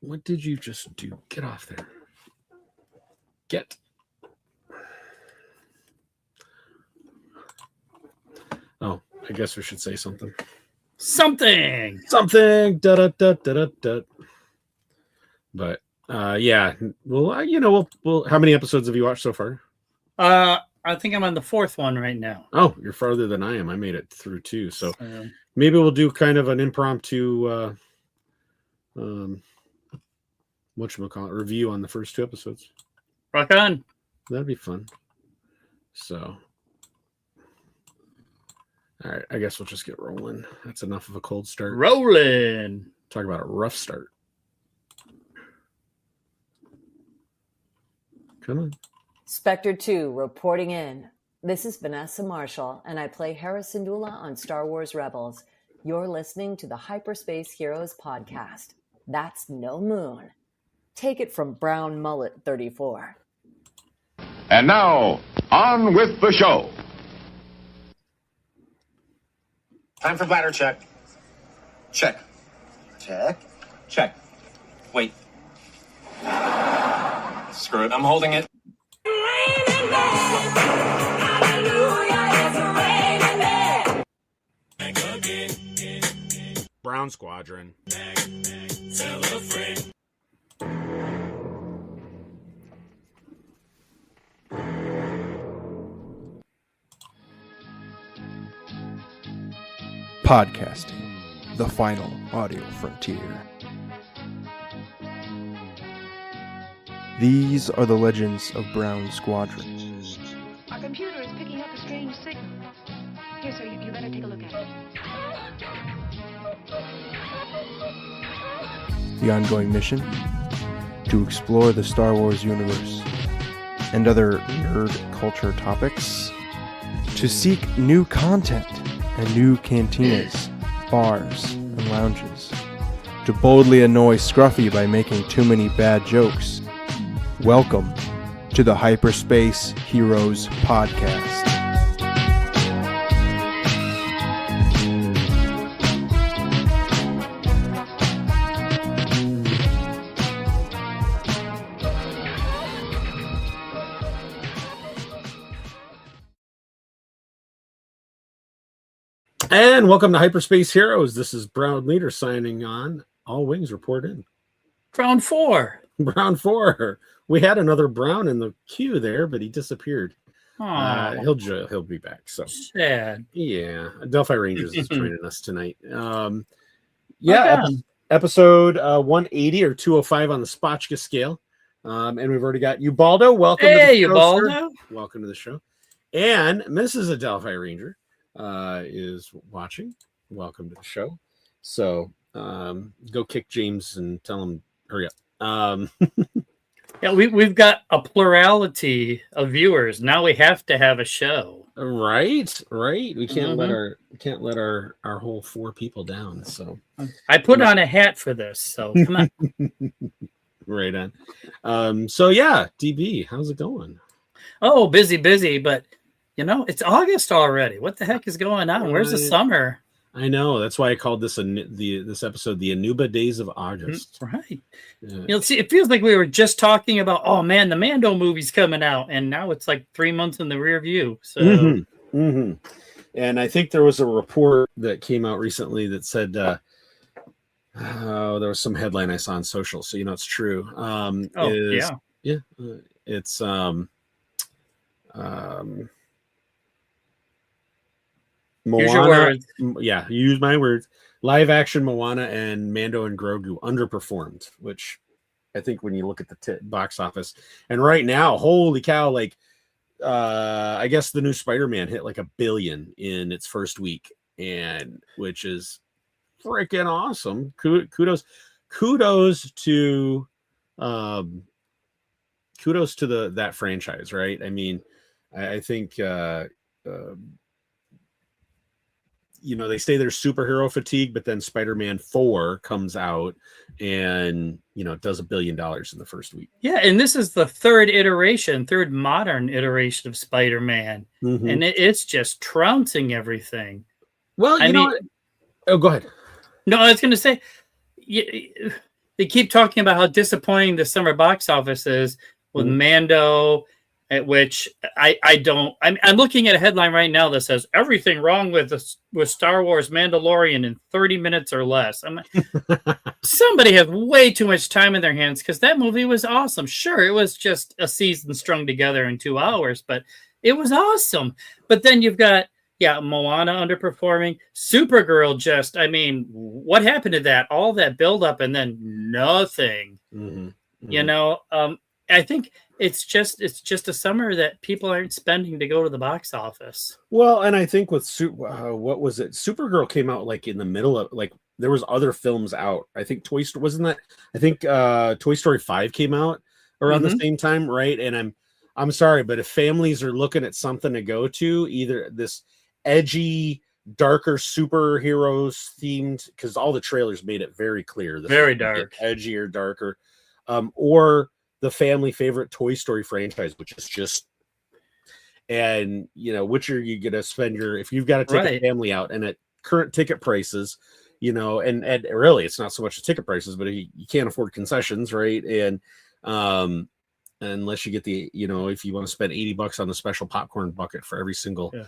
What did you just do? Get off there. Get. Oh, I guess we should say something. Something. Da da da da da da. But yeah, well, we'll. How many episodes have you watched so far? I think I'm on the fourth one right now. Oh, you're farther than I am. I made it through 2, so maybe we'll do kind of an impromptu whatchamacallit, review on the first 2 episodes. Rock on. That'd be fun. So, all right, I guess we'll just get rolling. That's enough of a cold start. Rolling. Talk about a rough start. Come on. Spectre 2 reporting in. This is Vanessa Marshall, and I play Hera Syndulla on Star Wars Rebels. You're listening to the Hyperspace Heroes podcast. That's no moon. Take it from Brown Mullet 34. And now, on with the show. Time for bladder check. Check. Check. Check. Wait. Screw it. I'm holding it. Brown Squadron. Podcasting, the final audio frontier. These are the legends of Brown Squadron. Our computer is picking up a strange signal. Here, sir, you better take a look at it. The ongoing mission? To explore the Star Wars universe and other nerd culture topics. To seek new content and new cantinas, bars, and lounges. To boldly annoy Scruffy by making too many bad jokes. Welcome to the Hyperspace Heroes podcast. And welcome to Hyperspace Heroes. This is Brown Leader signing on. All wings report in. Brown 4. Brown 4. We had another Brown in the queue there, but he disappeared. He'll be back. So sad. Yeah, Adelphi Rangers is joining us tonight. Episode 180 or 205 on the Spotchka scale. And we've already got Ubaldo. Welcome. Hey, to the Ubaldo. Show, welcome to the show. And Mrs. Adelphi Ranger is watching. Welcome to the show. So go kick James and tell him hurry up. Yeah, we've got a plurality of viewers. Now we have to have a show. Right. We can't let our whole 4 people down. So I put on a hat for this. So come on. Right on. So yeah, DB, how's it going? Oh, busy, but it's August already. What the heck is going on? Where's the summer? I know. That's why I called this this episode the Anooba Days of August. Right. See, it feels like we were just talking about, oh man, the Mando movie's coming out, and now it's like 3 months in the rear view. So, And I think there was a report that came out recently that said, there was some headline I saw on social, so it's true. It's Moana, use your words. Yeah, use my words. Live action Moana and Mando and Grogu underperformed, which I think when you look at the box office, and right now, holy cow, I guess the new Spider-Man hit like $1 billion in its first week, and which is freaking awesome. Kudos to that franchise, right? I mean, I think they say there's superhero fatigue, but then Spider-Man 4 comes out and it does $1 billion in the first week. Yeah, and this is the third modern iteration of Spider-Man, and it's just trouncing everything. Well, go ahead. No, I was going to say, they keep talking about how disappointing the summer box office is with Mando, at which I don't. I'm looking at a headline right now that says everything wrong with Star Wars Mandalorian in 30 minutes or less. I'm like, somebody has way too much time in their hands, because that movie was awesome. Sure, it was just a season strung together in 2 hours, but it was awesome. But then you've got Moana underperforming, Supergirl. Just, I mean, what happened to that? All that build up and then nothing. You know, I think it's just a summer that people aren't spending to go to the box office. Well, and I think with what was it? Supergirl came out like in the middle of, like, there was other films out. I think Toy Story 5 came out around the same time, right? And I'm sorry, but if families are looking at something to go to, either this edgy, darker superheroes themed, because all the trailers made it very clear, Very dark, edgier, darker, or the family favorite Toy Story franchise, which is just, and you know, which are you gonna spend if you've got to take a family out, and at current ticket prices, you know, and really it's not so much the ticket prices, but you can't afford concessions, right? And unless you get the, you know, if you want to spend $80 on the special popcorn bucket for every single hey,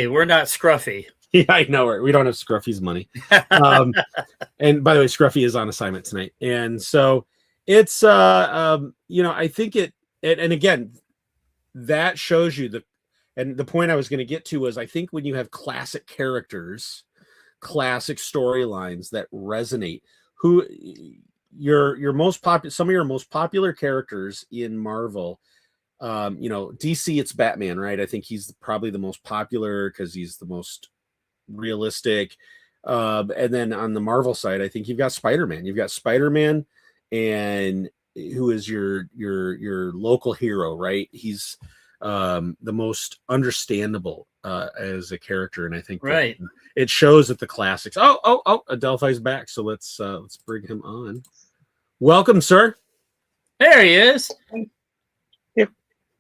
we're not Scruffy. Yeah, I know. We don't have Scruffy's money. And by the way, Scruffy is on assignment tonight. And so it's, you know, I think and again, that shows you and the point I was going to get to was, I think when you have classic characters, classic storylines that resonate, some of your most popular characters in Marvel, you know, DC, it's Batman, right? I think he's probably the most popular because he's the most realistic. And then on the Marvel side, I think you've got Spider-Man. You've got Spider-Man, and who is your local hero, right? He's the most understandable as a character, and I think it shows at the classics. Oh, Adelphi's back, so let's bring him on. Welcome, sir. There he is.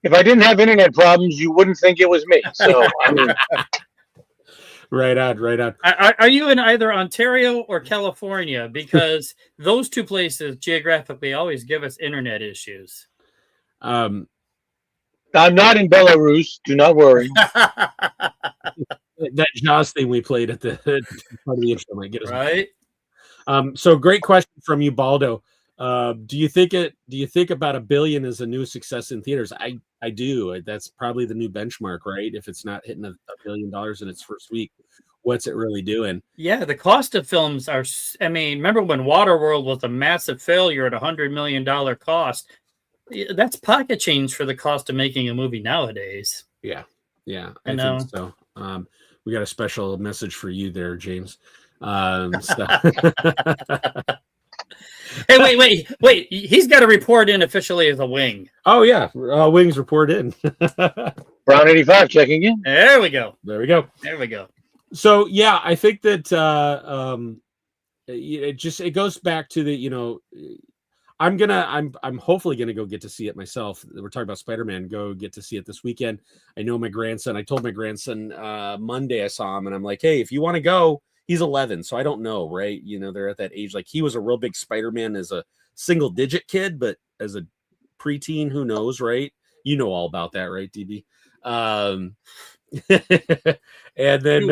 If I didn't have internet problems, you wouldn't think it was me. So I mean, right on. Are you in either Ontario or California? Because those two places geographically always give us internet issues. I'm not in Belarus. Do not worry. That Jaws thing we played at the part of the intro might get us right. So great question from you, Baldo. Do you think about $1 billion is a new success in theaters? I do. That's probably the new benchmark, right? If it's not hitting $1 billion in its first week, what's it really doing? Yeah, the cost of films are. I mean, remember when Waterworld was a massive failure at $100 million cost? That's pocket change for the cost of making a movie nowadays. Yeah, I think so. We got a special message for you there, James. Hey, wait! He's got to report in officially as a wing. Oh yeah, wings report in. Brown 85 checking in. There we go. So yeah, I think that it goes back to the, you know, I'm hopefully gonna go get to see it myself. We're talking about Spider-Man. Go get to see it this weekend. I know my grandson. I told my grandson Monday I saw him, and I'm like, hey, if you want to go. He's 11, so I don't know, right? You know, they're at that age. Like, he was a real big Spider-Man as a single-digit kid, but as a preteen, who knows, right? You know all about that, right, DB? And then,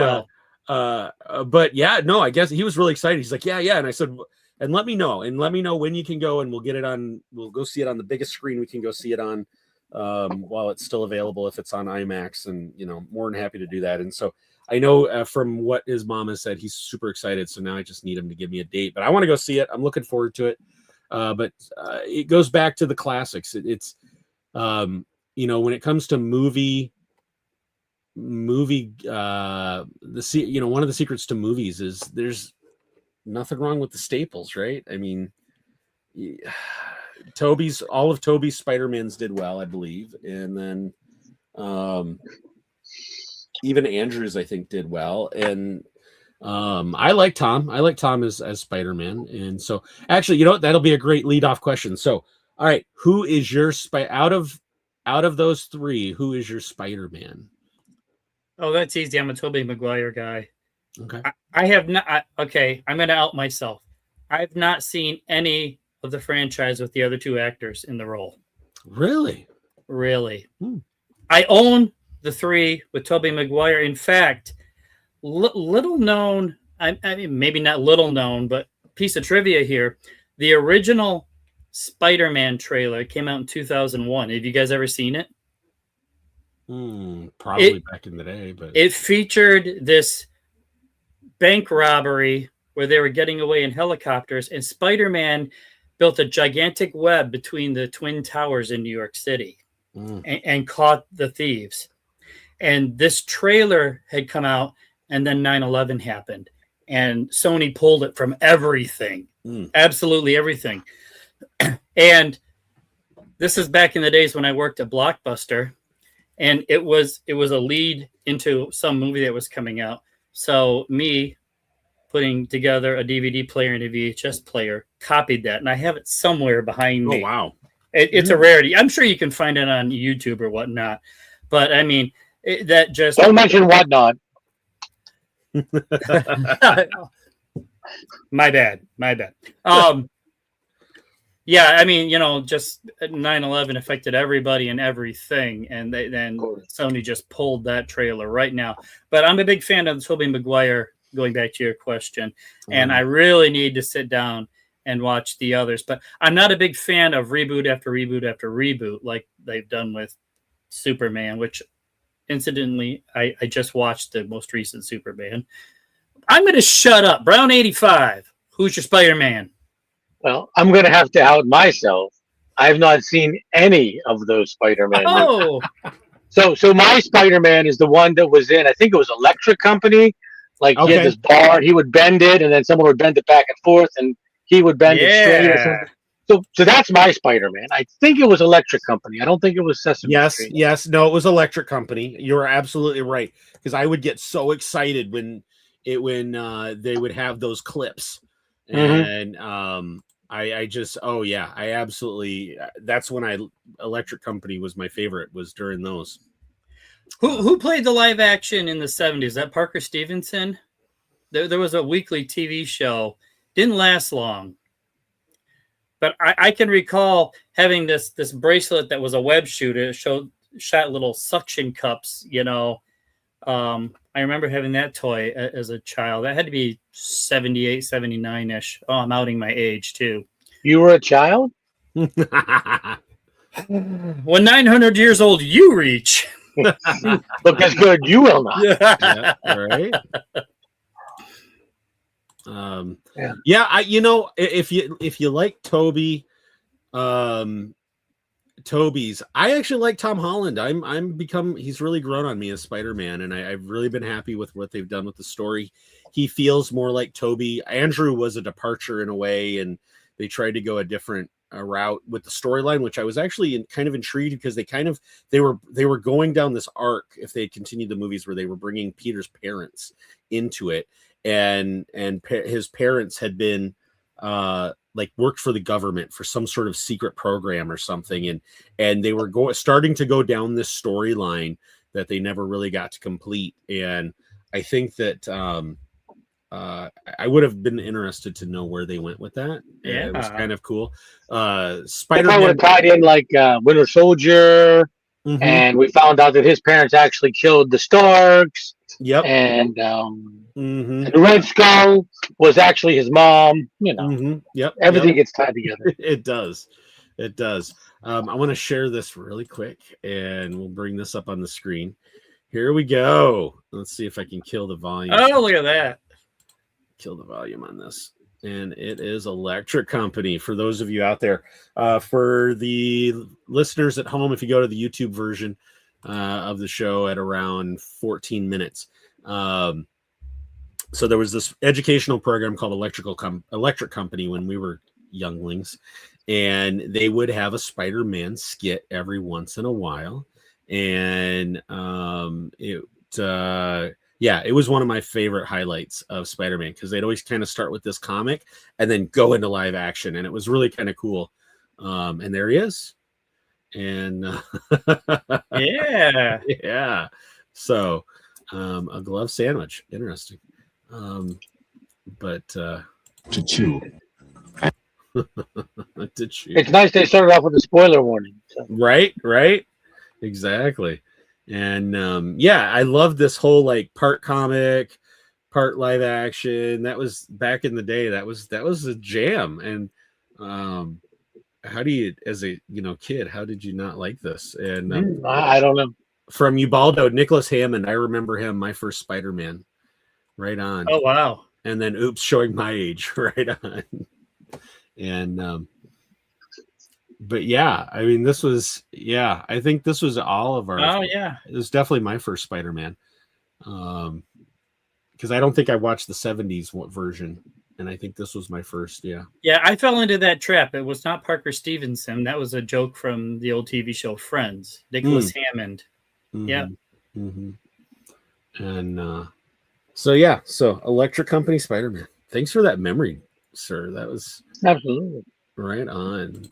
but yeah, no, I guess he was really excited. He's like, yeah. And I said, and let me know when you can go, and we'll get it on. We'll go see it on the biggest screen we can go see it on while it's still available. If it's on IMAX, and you know, more than happy to do that. And so. I know from what his mom has said, he's super excited. So now I just need him to give me a date. But I want to go see it. I'm looking forward to it. But it goes back to the classics. It's you know, when it comes to movie, you know, one of the secrets to movies is there's nothing wrong with the staples, right? I mean, all of Toby's Spider-Mans did well, I believe, and then even Andrews, I think, did well. And I like Tom. I like Tom as Spider-Man. And so actually, you know what? That'll be a great lead-off question. So, all right, who is your out of those three, who is your Spider-Man? Oh, that's easy. I'm a Tobey Maguire guy. Okay. I have not. Okay, I'm going to out myself. I've not seen any of the franchise with the other two actors in the role. Really? Really. I own the 3 with Tobey Maguire. In fact, little known, I mean, maybe not little known, but piece of trivia here. The original Spider-Man trailer came out in 2001. Have you guys ever seen it? Probably back in the day, but it featured this bank robbery where they were getting away in helicopters, and Spider-Man built a gigantic web between the Twin Towers in New York City and caught the thieves. And this trailer had come out, and then 9/11 happened, and Sony pulled it from everything, absolutely everything. And this is back in the days when I worked at Blockbuster, and it was a lead into some movie that was coming out. So me putting together a DVD player and a VHS player, copied that, and I have it somewhere behind me. Oh, wow. It's a rarity. I'm sure you can find it on YouTube or whatnot. But, I mean, that just... Don't mention whatnot. My bad. Yeah, I mean, just 9/11 affected everybody and everything, and then Sony just pulled that trailer right now. But I'm a big fan of Tobey Maguire, going back to your question, and I really need to sit down and watch the others. But I'm not a big fan of reboot after reboot after reboot like they've done with Superman, which, incidentally, I just watched the most recent Superman. I'm going to shut up. Brown 85, who's your Spider-Man? Well, I'm going to have to out myself. I have not seen any of those Spider-Man movies. So my Spider-Man is the one that was in, I think it was Electric Company. Like, he had this bar, he would bend it, and then someone would bend it back and forth, and he would bend it straight or something. So that's my Spider-Man. I think it was Electric Company. I don't think it was Sesame Street. Yes. No, it was Electric Company. You're absolutely right. Because I would get so excited when they would have those clips. And I absolutely, that's when Electric Company was my favorite, was during those. Who played the live action in the 70s? Is that Parker Stevenson? There was a weekly TV show. Didn't last long. But I can recall having this bracelet that was a web shooter. It shot little suction cups, I remember having that toy as a child. That had to be 78, 79-ish. Oh, I'm outing my age, too. You were a child? When 900 years old you reach. Look as good you will not. Yeah, right. If you like Toby's, I actually like Tom Holland. He's really grown on me as Spider-Man, and I've really been happy with what they've done with the story. He feels more like Tobey. Andrew was a departure in a way, and they tried to go a different route with the storyline, which I was actually kind of intrigued, because they were going down this arc, if they continued the movies, where they were bringing Peter's parents into it, and his parents had been worked for the government for some sort of secret program or something, and they were starting to go down this storyline that they never really got to complete. And I think that I would have been interested to know where they went with that. Yeah, it was kind of cool. Spider-Man would have tied in Winter Soldier, and we found out that his parents actually killed the Starks. Yep. And and the Red Skull was actually his mom. Yep. Everything gets tied together. It does. I want to share this really quick, and we'll bring this up on the screen. Here we go. Let's see if I can kill the volume. Oh, look at that. Kill the volume on this. And it is Electric Company, for those of you out there. For the listeners at home, if you go to the YouTube version of the show at around 14 minutes. So there was this educational program called Electric Company when we were younglings, and they would have a Spider-Man skit every once in a while. And it was one of my favorite highlights of Spider-Man, because they'd always kind of start with this comic and then go into live action, and it was really kind of cool. And there he is. And yeah. So a glove sandwich. Interesting. But To chew. to chew. It's nice they started off with a spoiler warning. So. Right, exactly. And yeah, I love this whole like part comic, part live action. That was back in the day. That was a jam. And how do you, as a kid, how did you not like this? And I don't know. From Ubaldo, Nicholas Hammond, I remember him, my first Spider-Man. Right on. Oh wow. And then oops, showing my age. Right on. And but yeah, I mean, this was, I think this was all of our. Oh yeah, it was definitely my first Spider-Man. Because I don't think I watched the 70s version, and I think this was my first. Yeah, I fell into that trap. It was not Parker Stevenson. That was a joke from the old TV show Friends. Nicholas Hammond. Mm-hmm. Yeah. Mm-hmm. And so Electric Company Spider-Man. Thanks for that memory, sir. That was absolutely right on.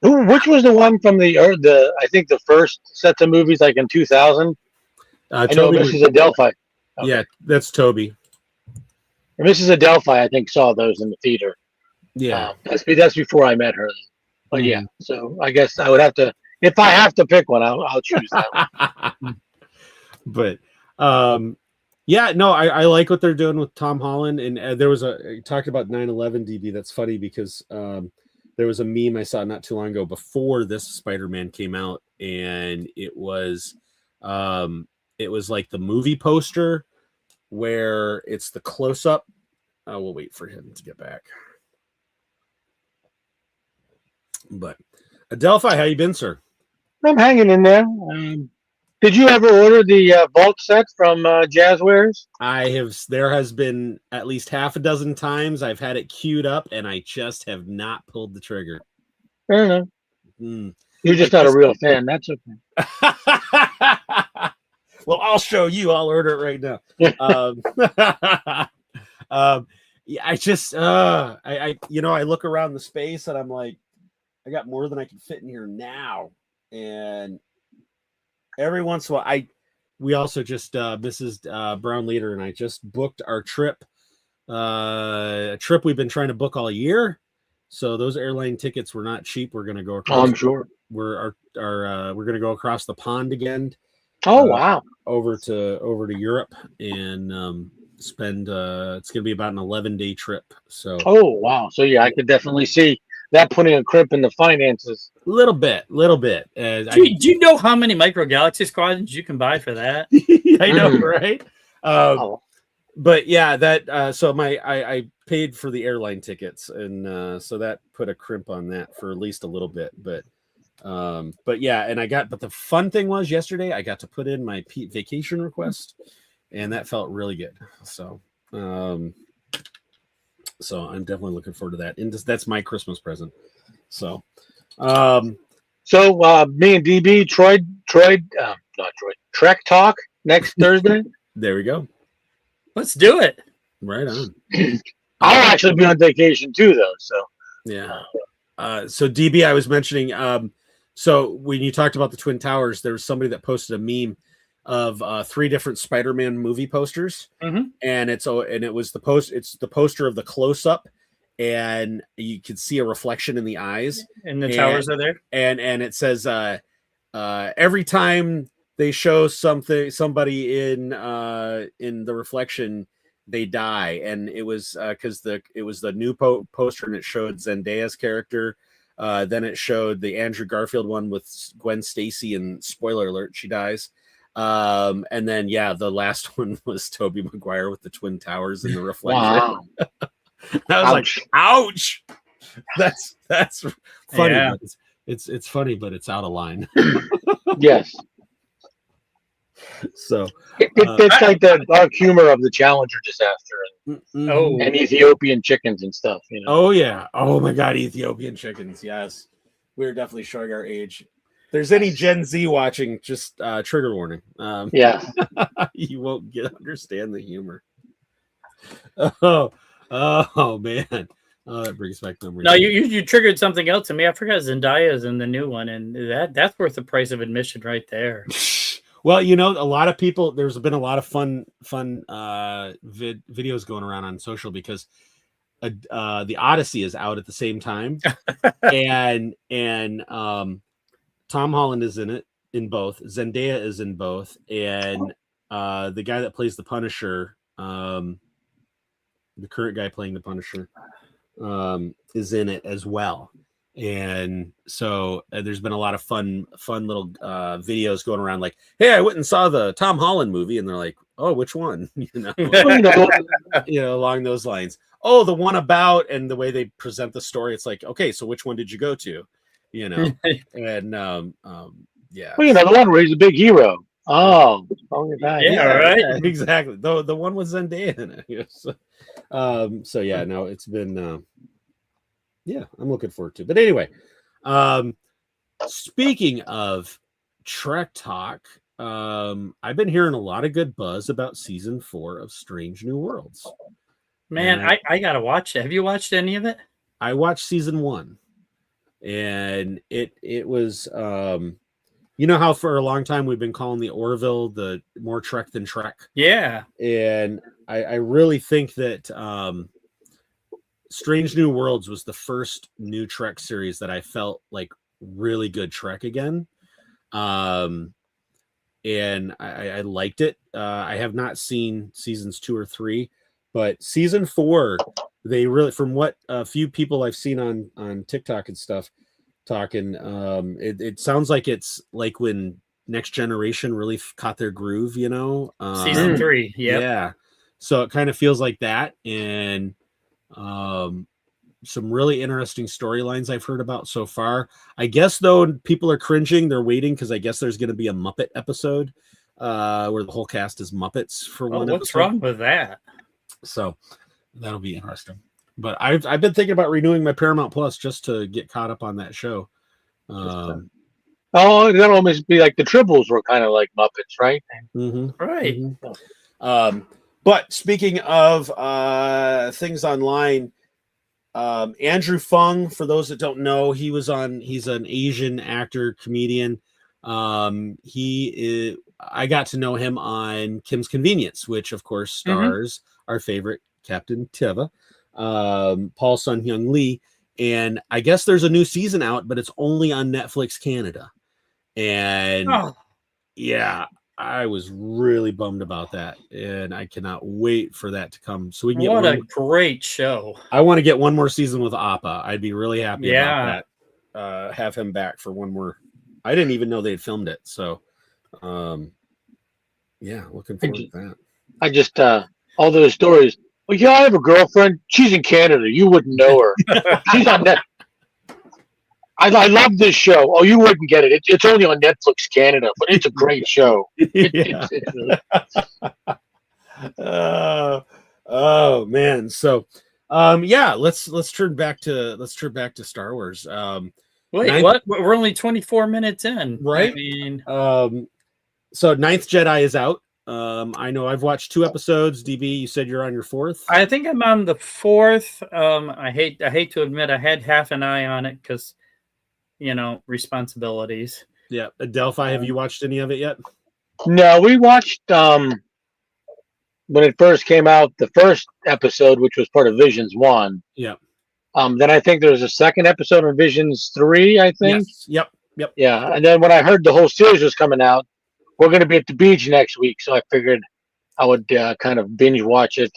Which was the one from the I think the first sets of movies, like in 2000? I know Mrs. Adelphi. Okay. Yeah, that's Toby. And Mrs. Adelphi, I think, saw those in the theater. Yeah, that's before I met her. But yeah, so I guess I would have to, if I have to pick one, I'll choose that one. But I like what they're doing with Tom Holland. And there was you talked about 9/11, DB. That's funny because there was a meme I saw not too long ago before this Spider-Man came out, and it was like the movie poster where it's the close-up. We'll wait for him to get back. But Adelphi, how you been, sir? I'm hanging in there. Did you ever order the vault set from Jazzwares? I have. There has been at least half a dozen times I've had it queued up, and I just have not pulled the trigger. Fair enough. You're just not a real fan. That's okay. Well, I'll show you. I'll order it right now. I just, I look around the space and I'm like, I got more than I can fit in here now. And every once in a while, we also just, Mrs. Brown Leader and I just booked our trip, a trip we've been trying to book all year. So those airline tickets were not cheap. We're going to go across. I'm sure. We're going to go across the pond again. Oh, wow. Over to Europe and spend it's going to be about an 11-day trip. So oh, wow. So yeah, I could definitely see that putting a crimp in the finances. Little bit. Do you know how many micro galaxy squadrons you can buy for that? I know, right? But yeah, that so I paid for the airline tickets, and so that put a crimp on that for at least a little bit. But yeah, and but the fun thing was yesterday I got to put in my vacation request, and that felt really good. So so I'm definitely looking forward to that, and that's my Christmas present. So me and DB Trek Talk next Thursday. There we go. Let's do it. Right on. I'll actually be on vacation too, though. So yeah. So DB, I was mentioning. So when you talked about the Twin Towers, there was somebody that posted a meme of 3 different Spider-Man movie posters, and it's the poster of the close-up, and you can see a reflection in the eyes, and the towers are there, and it says every time they show somebody in the reflection, they die, and it was because it was the new poster, and it showed Zendaya's character. Then it showed the Andrew Garfield one with Gwen Stacy, and spoiler alert, she dies. And then the last one was Tobey Maguire with the Twin Towers in the reflection. Wow. I was like, ouch. That's funny. Yeah. It's funny, but it's out of line. Yes. So it's like the dark humor of the Challenger disaster and Ethiopian chickens and stuff. Oh yeah. Oh my God, Ethiopian chickens. Yes, we're definitely showing our age. If there's any Gen Z watching, just trigger warning. Yeah, you won't understand the humor. Oh man. Oh, that brings back memories. No, you triggered something else to me. I forgot Zendaya's in the new one, and that's worth the price of admission right there. Well, a lot of people. There's been a lot of fun videos going around on social because the Odyssey is out at the same time, and Tom Holland is in both. Zendaya is in both, and the guy that plays the Punisher, the current guy playing the Punisher, is in it as well. And so there's been a lot of fun little videos going around like, hey, I went and saw the Tom Holland movie, and they're like, oh, which one? Along those lines. Oh, the one about, and the way they present the story, it's like, okay, so which one did you go to? And yeah. Well, the one where he's a big hero. Oh, right. Exactly. The one with Zendaya in it. So yeah, no, it's been yeah, I'm looking forward to it. But anyway, speaking of Trek talk, I've been hearing a lot of good buzz about season 4 of Strange New Worlds. Man, I gotta watch it. Have you watched any of it? I watched season 1, and it was how for a long time we've been calling the Orville the more Trek than Trek. Yeah, and I really think that Strange New Worlds was the first new Trek series that I felt like really good Trek again. And I liked it. I have not seen seasons 2 or 3, but season 4, they really, from what a few people I've seen on TikTok and stuff talking, it sounds like it's like when Next Generation really caught their groove, season 3. Yeah. So it kind of feels like that. And some really interesting storylines I've heard about so far. I guess though people are cringing, they're waiting because I guess there's going to be a Muppet episode where the whole cast is Muppets for one episode. What's wrong with that? So that'll be interesting. But I've been thinking about renewing my Paramount Plus just to get caught up on that show. That'll almost be like the Tribbles were kind of like Muppets, right? Mm-hmm. Right. Mm-hmm. But speaking of things online, Andrew Fung, for those that don't know, he's an Asian actor, comedian. I got to know him on Kim's Convenience, which of course stars our favorite Captain Teva, Paul Sun-Hyung Lee. And I guess there's a new season out, but it's only on Netflix Canada. And yeah, I was really bummed about that, and I cannot wait for that to come. So we can get a great show. I want to get one more season with Appa. I'd be really happy about that. Have him back for one more. I didn't even know they had filmed it. So, yeah, looking forward to that. I just all those stories. Well, yeah, I have a girlfriend. She's in Canada. You wouldn't know her. She's on Net. I love this show. Oh, you wouldn't get it. It's only on Netflix Canada, but it's a great show. Oh man. So, let's turn back to Star Wars. Wait, what? We're only 24 minutes in, right? I mean, so Ninth Jedi is out. I know I've watched 2 episodes. DB, you said you're on your 4th. I think I'm on the 4th. I hate to admit I had half an eye on it because, responsibilities. Yeah, Adelphi, have you watched any of it yet? No, we watched when it first came out, the first episode, which was part of Visions 1. Yeah. Then I think there was a second episode of Visions 3. I think. Yes. Yep. Yeah, and then when I heard the whole series was coming out, we're going to be at the beach next week, so I figured I would kind of binge watch it.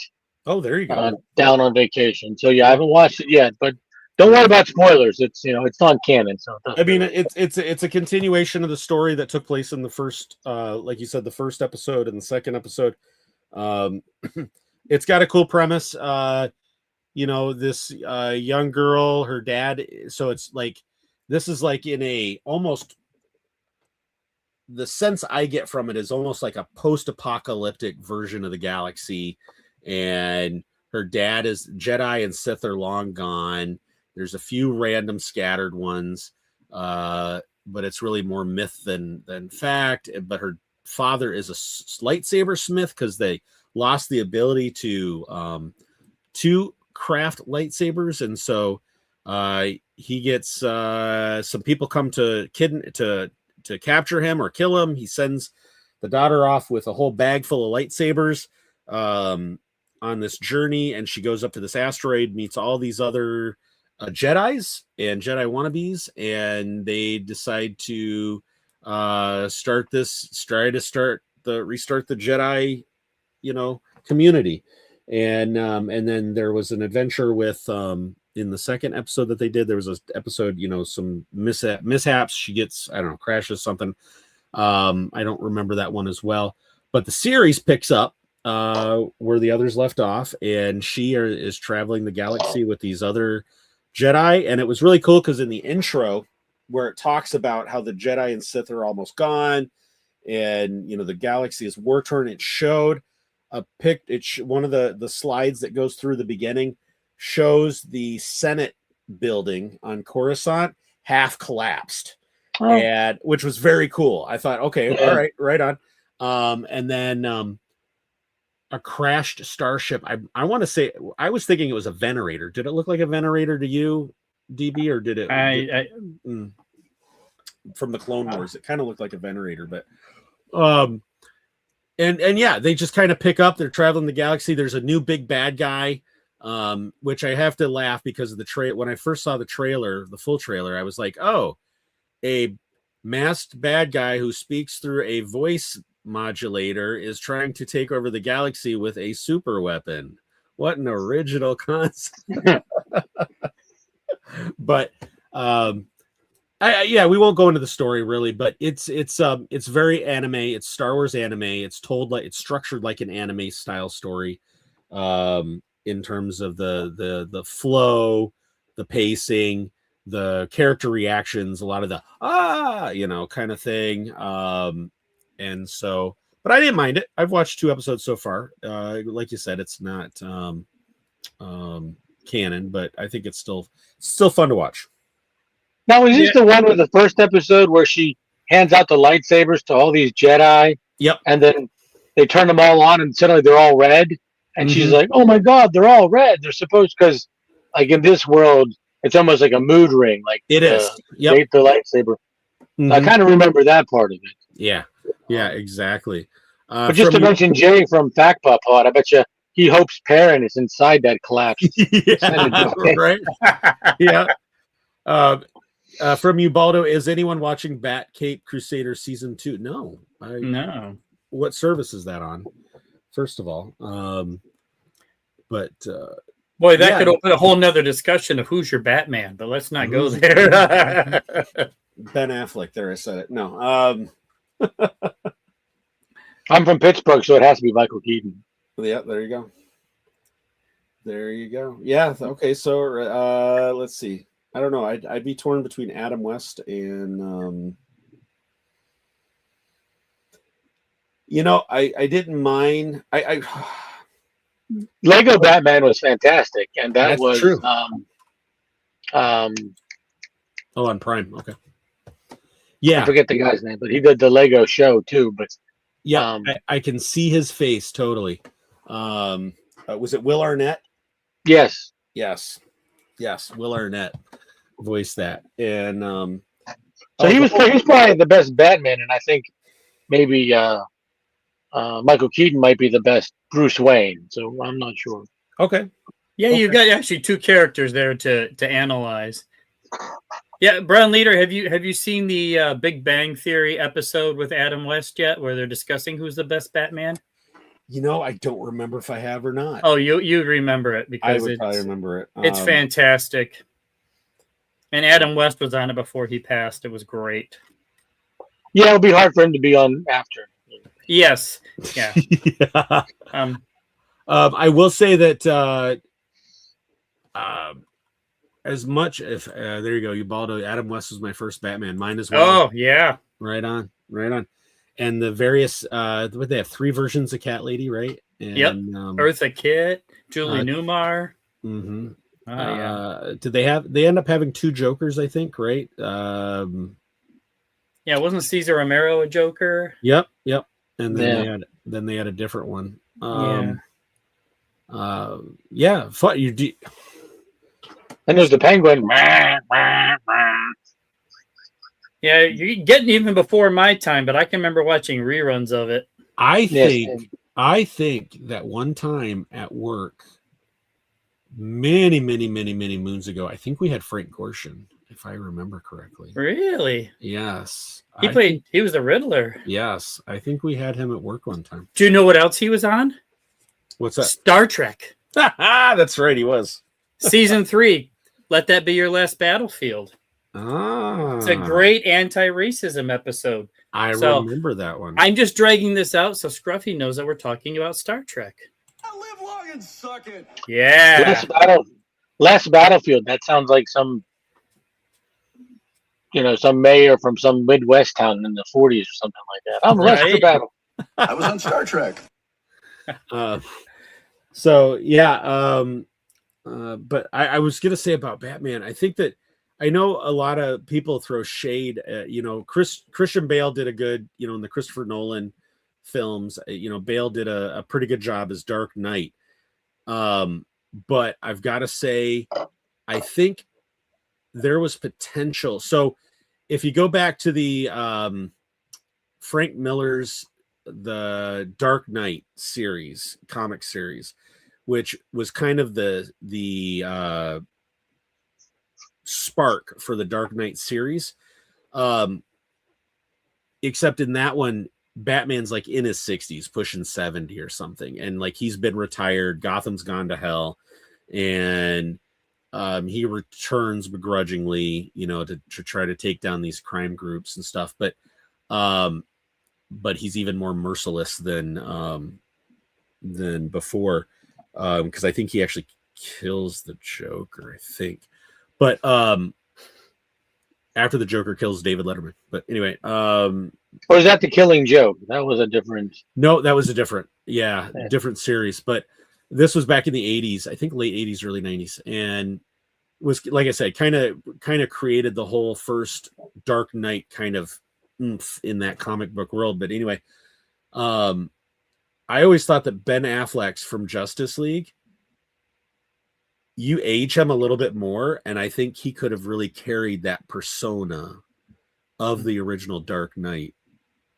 Oh, there you go. Down on vacation. So yeah, I haven't watched it yet, but don't worry about spoilers. It's it's non canon. So I mean, it's a continuation of the story that took place in the first, like you said, the first episode and the second episode. It's got a cool premise. This young girl, her dad. So it's like this is like in a almost. The sense I get from it is almost like a post-apocalyptic version of the galaxy, and her dad is Jedi and Sith are long gone. There's a few random scattered ones, but it's really more myth than fact. But her father is a lightsaber smith because they lost the ability to craft lightsabers, and so he gets some people come to capture him or kill him. He sends the daughter off with a whole bag full of lightsabers on this journey, and she goes up to this asteroid, meets all these other Jedis and Jedi wannabes, and they decide to restart the Jedi, community. And then there was an adventure with in the second episode that they did, there was an episode, some mishaps. She gets, I don't know, crashes something. I don't remember that one as well, but the series picks up where the others left off, and she is traveling the galaxy with these other Jedi. And it was really cool because in the intro where it talks about how the Jedi and Sith are almost gone, and the galaxy is war torn, it showed one of the slides that goes through the beginning shows the Senate building on Coruscant half collapsed, and which was very cool. I thought, okay, all right, right on. And then a crashed starship. I want to say, I was thinking it was a Venerator. Did it look like a Venerator to you, DB, or did it? From the Clone Wars, it kind of looked like a Venerator, but and yeah, they just kind of pick up. They're traveling the galaxy. There's a new big bad guy, which I have to laugh because of the when I first saw the trailer, the full trailer, I was like, oh, a masked bad guy who speaks through a voice modulator is trying to take over the galaxy with a super weapon. What an original concept. But we won't go into the story really, but it's very anime. It's Star Wars anime. It's structured like an anime style story, in terms of the flow, the pacing, the character reactions, a lot of the kind of thing. And so, but I didn't mind it. I've watched 2 episodes so far. Like you said, it's not canon, but I think it's still fun to watch. Now, is this the one with the first episode where she hands out the lightsabers to all these Jedi? Yep. And then they turn them all on, and suddenly they're all red. And she's like, "Oh my God, they're all red! They're supposed because, like in this world, it's almost like a mood ring, like it is. Yep. The lightsaber. I kind of remember that part of it. Yeah, exactly. But just to mention Jay from Fact Pop Pod, I bet you he hopes Perrin is inside that collapse. Right. Yeah. From Ubaldo, is anyone watching Bat Cape Crusader season 2? No. No. What service is that on? First of all, but boy, that could open a whole nother discussion of who's your Batman, but let's not go there. Ben Affleck. There, I said it. No. I'm from Pittsburgh, so it has to be Michael Keaton. Yeah, there you go. There you go. Yeah. Okay. So let's see. I don't know. I'd be torn between Adam West and I didn't mind. I Lego Batman was fantastic, and that was true. On Prime. Okay. Yeah. I forget the guy's name, but he did the Lego show too. But yeah, I can see his face totally. Was it Will Arnett? Yes. Will Arnett voiced that, and so he was probably the best Batman, and I think maybe Michael Keaton might be the best Bruce Wayne. So I'm not sure. Okay. Yeah, you've got actually 2 characters there to analyze. Yeah, Brown Leader, have you seen the Big Bang Theory episode with Adam West yet, where they're discussing who's the best Batman? I don't remember if I have or not. Oh, you remember it I because would probably remember it. It's fantastic. And Adam West was on it before he passed. It was great. Yeah, it'll be hard for him to be on after. Yes. Yeah. Yeah. I will say that as much if there you go, Ubaldo. Adam West was my first Batman. Mine as well. Oh yeah. Right on. And the various what they have 3 versions of Cat Lady, right? And, yep. Eartha Kitt, Julie Newmar. Mm-hmm. Yeah. Did they end up having 2 Jokers, I think, right? Yeah, wasn't Cesar Romero a Joker? Yep. And then they had a different one. Yeah, fun. And there's the Penguin. Yeah, Yeah, you're getting even before my time, but I can remember watching reruns of it. I think that one time at work, many moons ago, I think we had Frank Gorshin, if I remember correctly. Really? Yes. He was the Riddler. Yes. I think we had him at work one time. Do you know what else he was on? What's that? Star Trek. That's right, he was. Season 3. Let that be your last battlefield. Ah. It's a great anti-racism episode. I remember that one. I'm just dragging this out so Scruffy knows that we're talking about Star Trek. I live long and suck it. Yeah. Last Battlefield. That sounds like some mayor from some Midwest town in the 40s or something like that. I'm left for battle. I was on Star Trek. But I was gonna say about Batman, I think that I know a lot of people throw shade at, Christian Bale did a good, in the Christopher Nolan films, Bale did a pretty good job as Dark Knight. But I've got to say, I think there was potential. So if you go back to the Frank Miller's The Dark Knight series, comic series, which was kind of the spark for the Dark Knight series. Except in that one, Batman's like in his 60s, pushing 70 or something. And like he's been retired, Gotham's gone to hell. And he returns begrudgingly, to try to take down these crime groups and stuff. But he's even more merciless than before. Because I think he actually kills the Joker, I think. But after the Joker kills David Letterman. But anyway, or is that the Killing Joke? That was a different. No, that was a different series. But this was back in the 80s, I think late 80s, early 90s, and was, like I said, kind of created the whole first Dark Knight kind of oomph in that comic book world. But anyway, I always thought that Ben Affleck's from Justice League, you age him a little bit more, and I think he could have really carried that persona of the original Dark Knight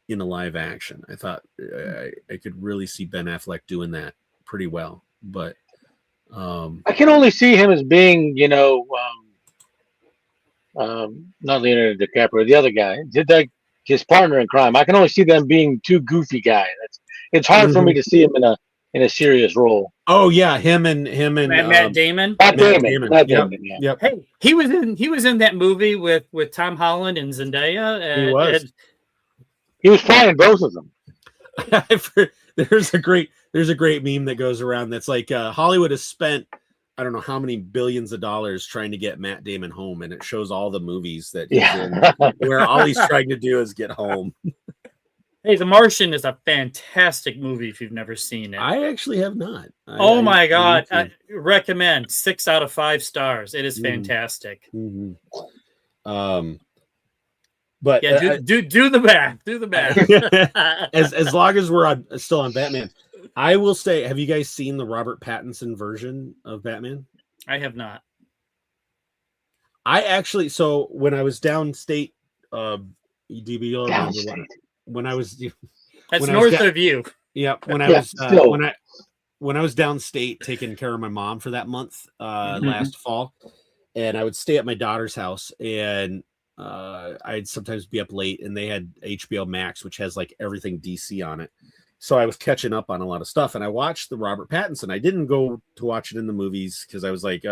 in a live action. I thought I could really see Ben Affleck doing that pretty well. But I can only see him as being, not Leonardo DiCaprio, the other guy, his partner in crime. I can only see them being two goofy guys. It's hard for me to see him in a serious role. Oh yeah, him and Matt Damon. Matt Damon. Yep. Hey, he was in that movie with Tom Holland and Zendaya. He was. He was playing both of them. There's a great meme that goes around that's like Hollywood has spent I don't know how many billions of dollars trying to get Matt Damon home, and it shows all the movies that he's in where all he's trying to do is get home. Hey, The Martian is a fantastic movie if you've never seen it. I actually have not. My God. I recommend 6 out of 5 stars. It is fantastic. Mm-hmm. But yeah, do the math. Do the math. as long as we're still on Batman, I will say, have you guys seen the Robert Pattinson version of Batman? I have not. I actually, so when I was downstate, DBO, when I was, that's north of you. Yeah, when I was downstate taking care of my mom for that month last fall, and I would stay at my daughter's house, and I'd sometimes be up late, and they had HBO Max, which has like everything DC on it. So I was catching up on a lot of stuff, and I watched the Robert Pattinson. I didn't go to watch it in the movies because I was like,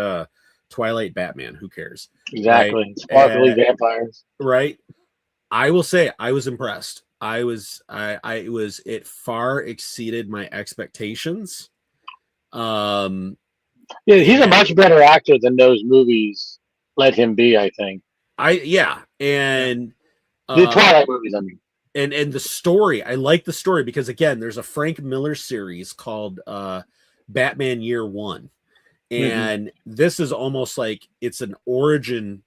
Twilight Batman, who cares? Exactly. Right? Sparkly vampires. Right. I will say I was impressed. It far exceeded my expectations. Yeah, he's a much better actor than those movies let him be, I think. And the Twilight movies, I mean. And the story, I like the story because again, there's a Frank Miller series called Batman Year One. And this is almost like it's an origin,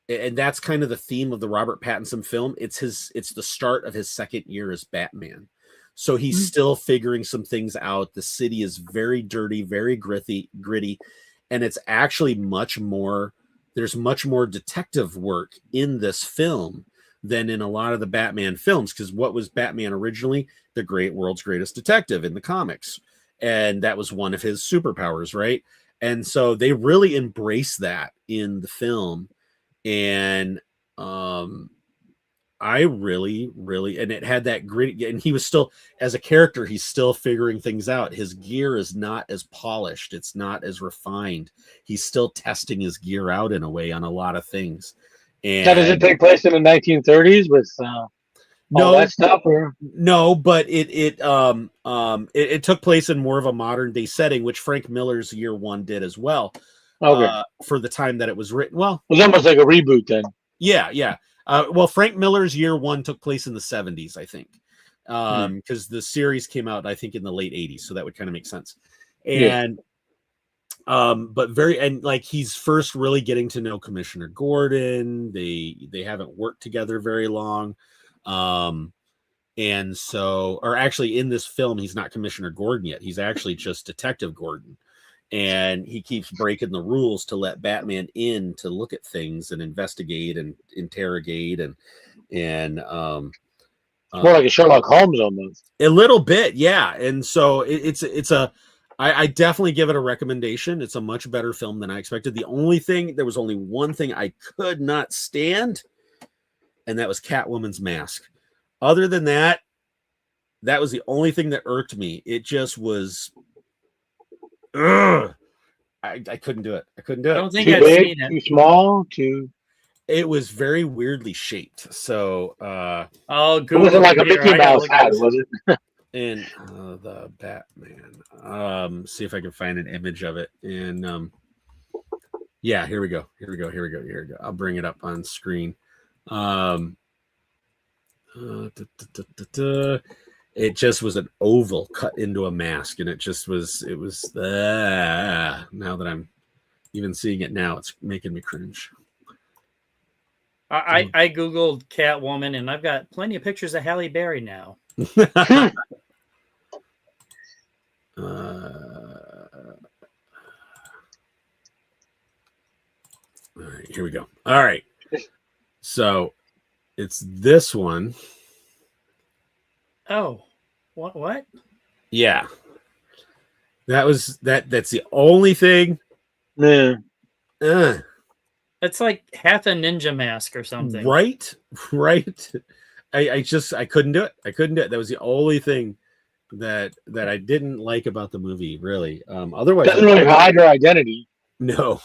and that's kind of the theme of the Robert Pattinson film. It's the start of his second year as Batman. So he's still figuring some things out. The city is very dirty, very gritty, and it's actually there's much more detective work in this film than in a lot of the Batman films. Because what was Batman originally? The world's greatest detective in the comics. And that was one of his superpowers, right? And so they really embrace that in the film. And I really, and it had that gritty, and he was still, as a character, he's still figuring things out. His gear is not as polished. It's not as refined. He's still testing his gear out in a way on a lot of things. And now, does it take place in the 1930s with all that stuff? Or? No, but it took place in more of a modern day setting, which Frank Miller's Year One did as well. Okay. For the time that it was written. Well, it was almost like a reboot then. Yeah. Well, Frank Miller's Year One took place in the 70s, I think, because the series came out, I think, in the late 80s. So that would kind of make sense. And, but he's first really getting to know Commissioner Gordon. They haven't worked together very long. And so, or actually in this film, he's not Commissioner Gordon yet. He's actually just Detective Gordon. And he keeps breaking the rules to let Batman in to look at things and investigate and interrogate and more like a Sherlock Holmes almost. A little bit, yeah. And so I definitely give it a recommendation. It's a much better film than I expected. There was only one thing I could not stand, and that was Catwoman's mask. Other than that, that was the only thing that irked me. It just was. I couldn't do it. I don't think I've seen it. Too small. It was very weirdly shaped. So, it wasn't like a Mickey Mouse hat, was it? And the Batman. See if I can find an image of it. And yeah, here we go. I'll bring it up on screen. It just was an oval cut into a mask, and it was now that I'm even seeing it now, it's making me cringe. I Googled Catwoman, and I've got plenty of pictures of Halle Berry now. All right, here we go. All right. So it's this one. Oh, what? Yeah. That's the only thing. Yeah. It's like half a ninja mask or something. Right. I couldn't do it. That was the only thing that I didn't like about the movie, really. Otherwise, doesn't really hide her identity. No.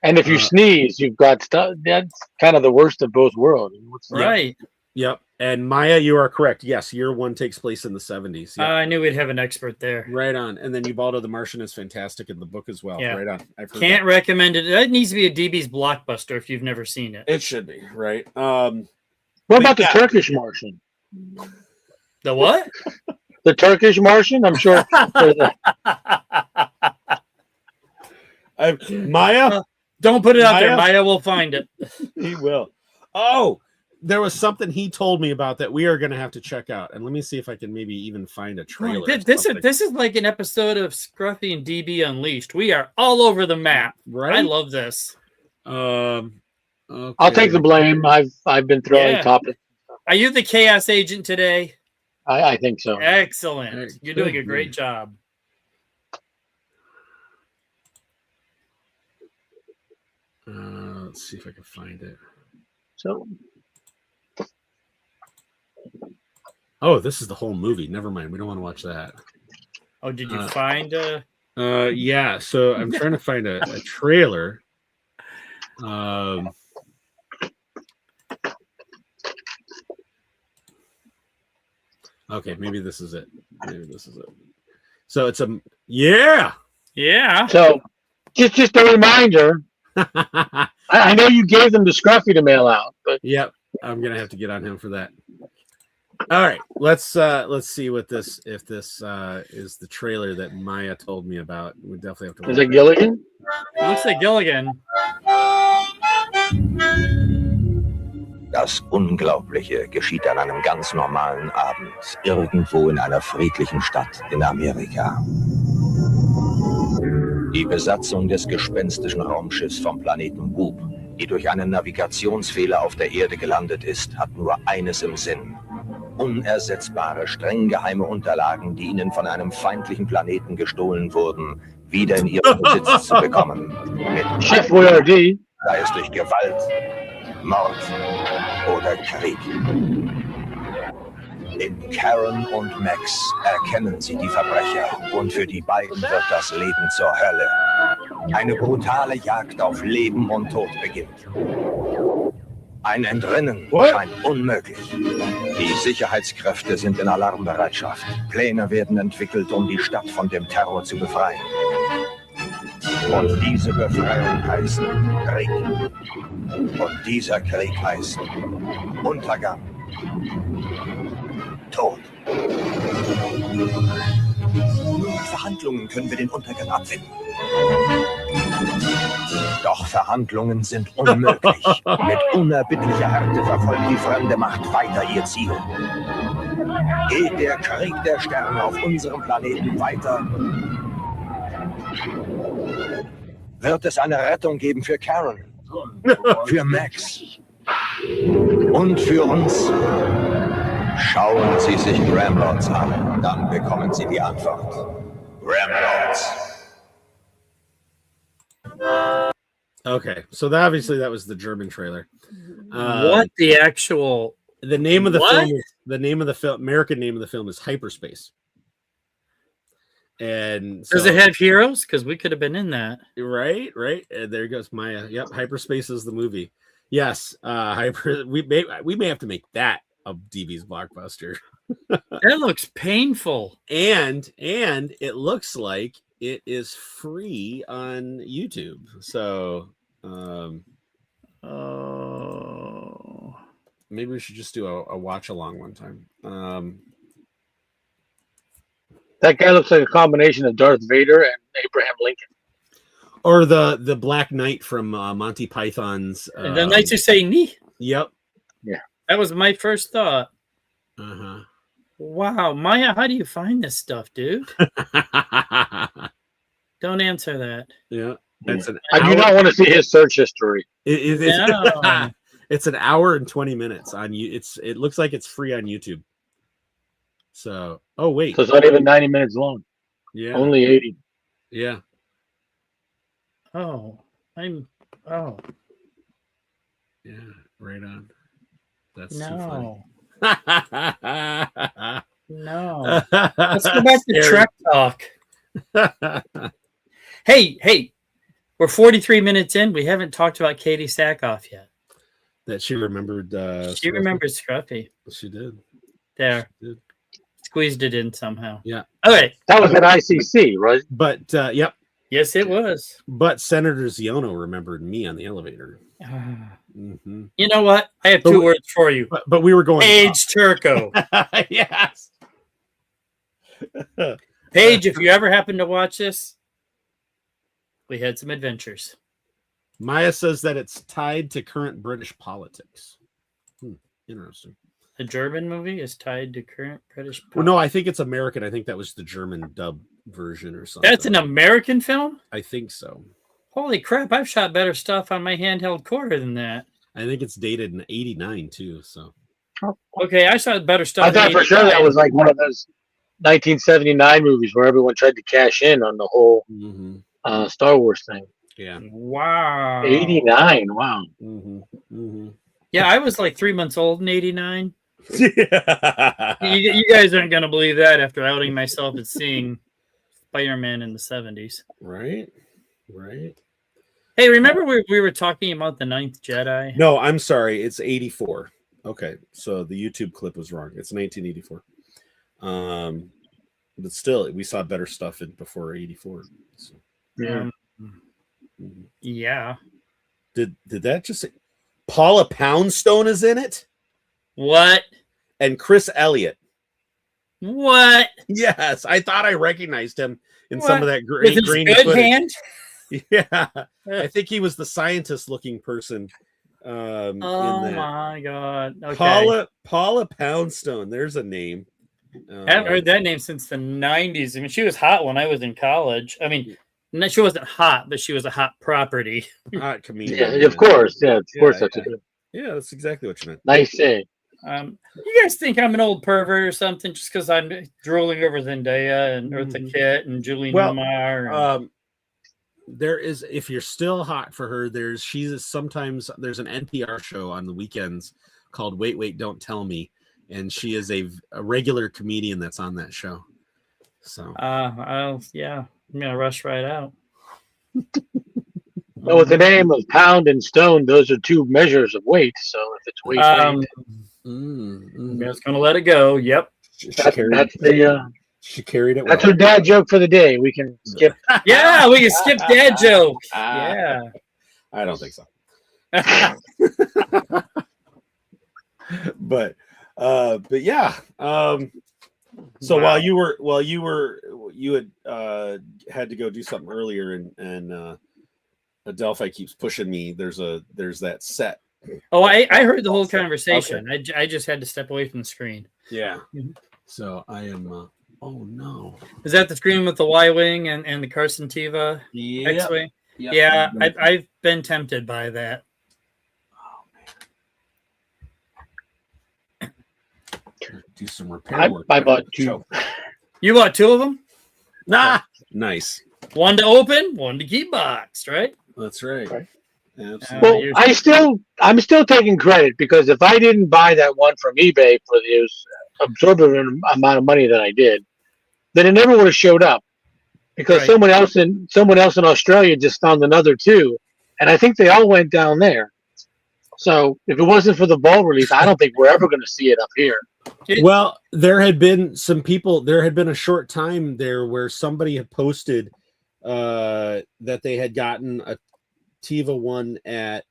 And if you sneeze, you've got stuff. That's kind of the worst of both worlds. Right. Yep. And Maya, you are correct. Yes, Year One takes place in the 70s. Yep. I knew we'd have an expert there. Right on. And then Ubaldo the Martian is fantastic in the book as well. Yeah. Right on. Can't recommend it. That needs to be a DB's blockbuster if you've never seen it. It should be, right? What about the Turkish Martian? The what? The Turkish Martian? I'm sure. Maya? Don't put it out there. Maya will find it. He will. Oh, there was something he told me about that we are going to have to check out. And let me see if I can maybe even find a trailer. This is like an episode of Scruffy and DB Unleashed. We are all over the map. Right? I love this. Okay. I'll take the blame. I've been throwing topics. Are you the chaos agent today? I think so. Excellent. You're doing a great job. Let's see if I can find it. So, this is the whole movie. Never mind. We don't want to watch that. Oh, did you find a? Yeah. So I'm trying to find a trailer. Okay, maybe this is it. So it's yeah. So just a reminder. I know you gave them to Scruffy to mail out, but yep, I'm gonna have to get on him for that. All right, let's see what this is the trailer that Maya told me about. We definitely have to. Is it Gilligan? It looks like Gilligan. Das Unglaubliche geschieht an einem ganz normalen Abend, irgendwo in einer friedlichen Stadt in Amerika. Die Besatzung des gespenstischen Raumschiffs vom Planeten Boob die durch einen Navigationsfehler auf der Erde gelandet ist, hat nur eines im Sinn. Unersetzbare, streng geheime Unterlagen, die ihnen von einem feindlichen Planeten gestohlen wurden, wieder in ihren Besitz zu bekommen. Mit Chef Boyardee. sei es durch Gewalt, Mord oder Krieg. In Karen und Max erkennen sie die Verbrecher und für die beiden wird das Leben zur Hölle. Eine brutale Jagd auf Leben und Tod beginnt. Ein Entrinnen scheint unmöglich. Die Sicherheitskräfte sind in Alarmbereitschaft. Pläne werden entwickelt, um die Stadt von dem Terror zu befreien. Und diese Befreiung heißt Krieg. Und dieser Krieg heißt Untergang. Tod. Nur mit Verhandlungen können wir den Untergang abwenden. Doch Verhandlungen sind unmöglich. Mit unerbittlicher Härte verfolgt die fremde Macht weiter ihr Ziel. Geht der Krieg der Sterne auf unserem Planeten weiter, wird es eine Rettung geben für Karen, für Max und für uns. Schauen Sie sich Gramlords an, dann bekommen Sie die Antwort. Gramlords. Okay, so obviously that was the German trailer. What the actual? The name of the What? film. The name of the film. American name of the film is Hyperspace. And so, Does it have heroes? Because we could have been in that. right? And there goes Maya. Yep, Hyperspace is the movie. Yes, we may have to make that a DV's blockbuster. That looks painful. And it looks like it is free on YouTube. So maybe we should just do a watch along one time. That guy looks like a combination of Darth Vader and Abraham Lincoln. Or the Black Knight from Monty Python's. And the Knights Who Say Knee. Yep. Yeah. That was my first thought. Uh-huh. Wow, Maya, how do you find this stuff, dude? Don't answer that. Yeah. It's an I do not want to see his search history. No. It's an hour and 20 minutes on you. It looks like it's free on YouTube. So, oh wait, So it's not even 90 minutes long. yeah, Only 80. yeah. Oh, Yeah, right on. That's no. too funny. No. Let's go back to Trek talk. Hey, we're 43 minutes in. We haven't talked about Katie Sackhoff yet. That she remembered. She remembers Scruffy. She did. There. She did. Squeezed it in somehow. Yeah. Okay. That was at ICC, right? But yep. Yes, it was. But Senator Ziono remembered me on the elevator. Mm-hmm. You know what? I have two words for you. But we were going. Paige Turco. Yes. Paige, if you ever happen to watch this, we had some adventures. Maya says that it's tied to current British politics. Interesting. The German movie is tied to current British politics. Well, no, I think it's American. I think that was the German dub version or something. That's an American film? I think so. Holy crap, I've shot better stuff on my handheld quarter than that. I think it's dated in 89 too. So okay, I shot better stuff. I thought for sure that was like one of those 1979 movies where everyone tried to cash in on the whole Star Wars thing. Yeah. Wow. 89. Wow. Yeah, I was like 3 months old in 89. You guys aren't going to believe that after outing myself and seeing Spider-Man in the 70s. Right. Hey, remember we were talking about the Ninth Jedi? No, I'm sorry. It's 84. Okay, so the YouTube clip was wrong. It's 1984. But still, we saw better stuff before 84. So. Yeah. Did that just say Paula Poundstone is in it? What? And Chris Elliott. What? Yes, I thought I recognized him in some of that great With his green good footage. hand? Yeah, I think he was the scientist-looking person. Oh in that. my god! Okay. Paula Poundstone. There's a name. I haven't heard that name since the 90s. I mean, she was hot when I was in college. I mean, No, she wasn't hot, but she was a hot property. Hot comedian. Yeah, of course. Yeah, of course. That's it. Yeah, that's exactly what you meant. Nice say. You guys think I'm an old pervert or something just because I'm drooling over Zendaya and Eartha Kitt and Julie Newmar? There is, if you're still hot for her, there's an NPR show on the weekends called Wait, Wait, Don't Tell Me, and she is a regular comedian that's on that show. So, I'm gonna rush right out. Well, with the name of pound and stone, those are two measures of weight. So if it's weight, I'm just gonna let it go. Yep. She carried it. That's her dad joke for the day. We can skip. Yeah, we can skip dad joke. Yeah. I don't think so. but yeah. So while you had to go do something earlier, and Adelphi keeps pushing me. There's that set. Oh, I heard the whole conversation. Okay. I just had to step away from the screen. Yeah. So I am. Oh no! Is that the screen with the Y-wing and the Carson Teva X-wing? Yep. Yeah, I've been tempted by that. Oh man! Do some repair work. I bought two. You bought two of them? Nah. Nice. One to open, one to keep boxed, right? That's right. Well, I'm still taking credit, because if I didn't buy that one from eBay for the absorbent amount of money that I did, then it never would have showed up, because someone else in Australia just found another two, and I think they all went down there. So if it wasn't for the ball release, I don't think we're ever going to see it up here. Well, there had been a short time there where somebody had posted that they had gotten a Teva one at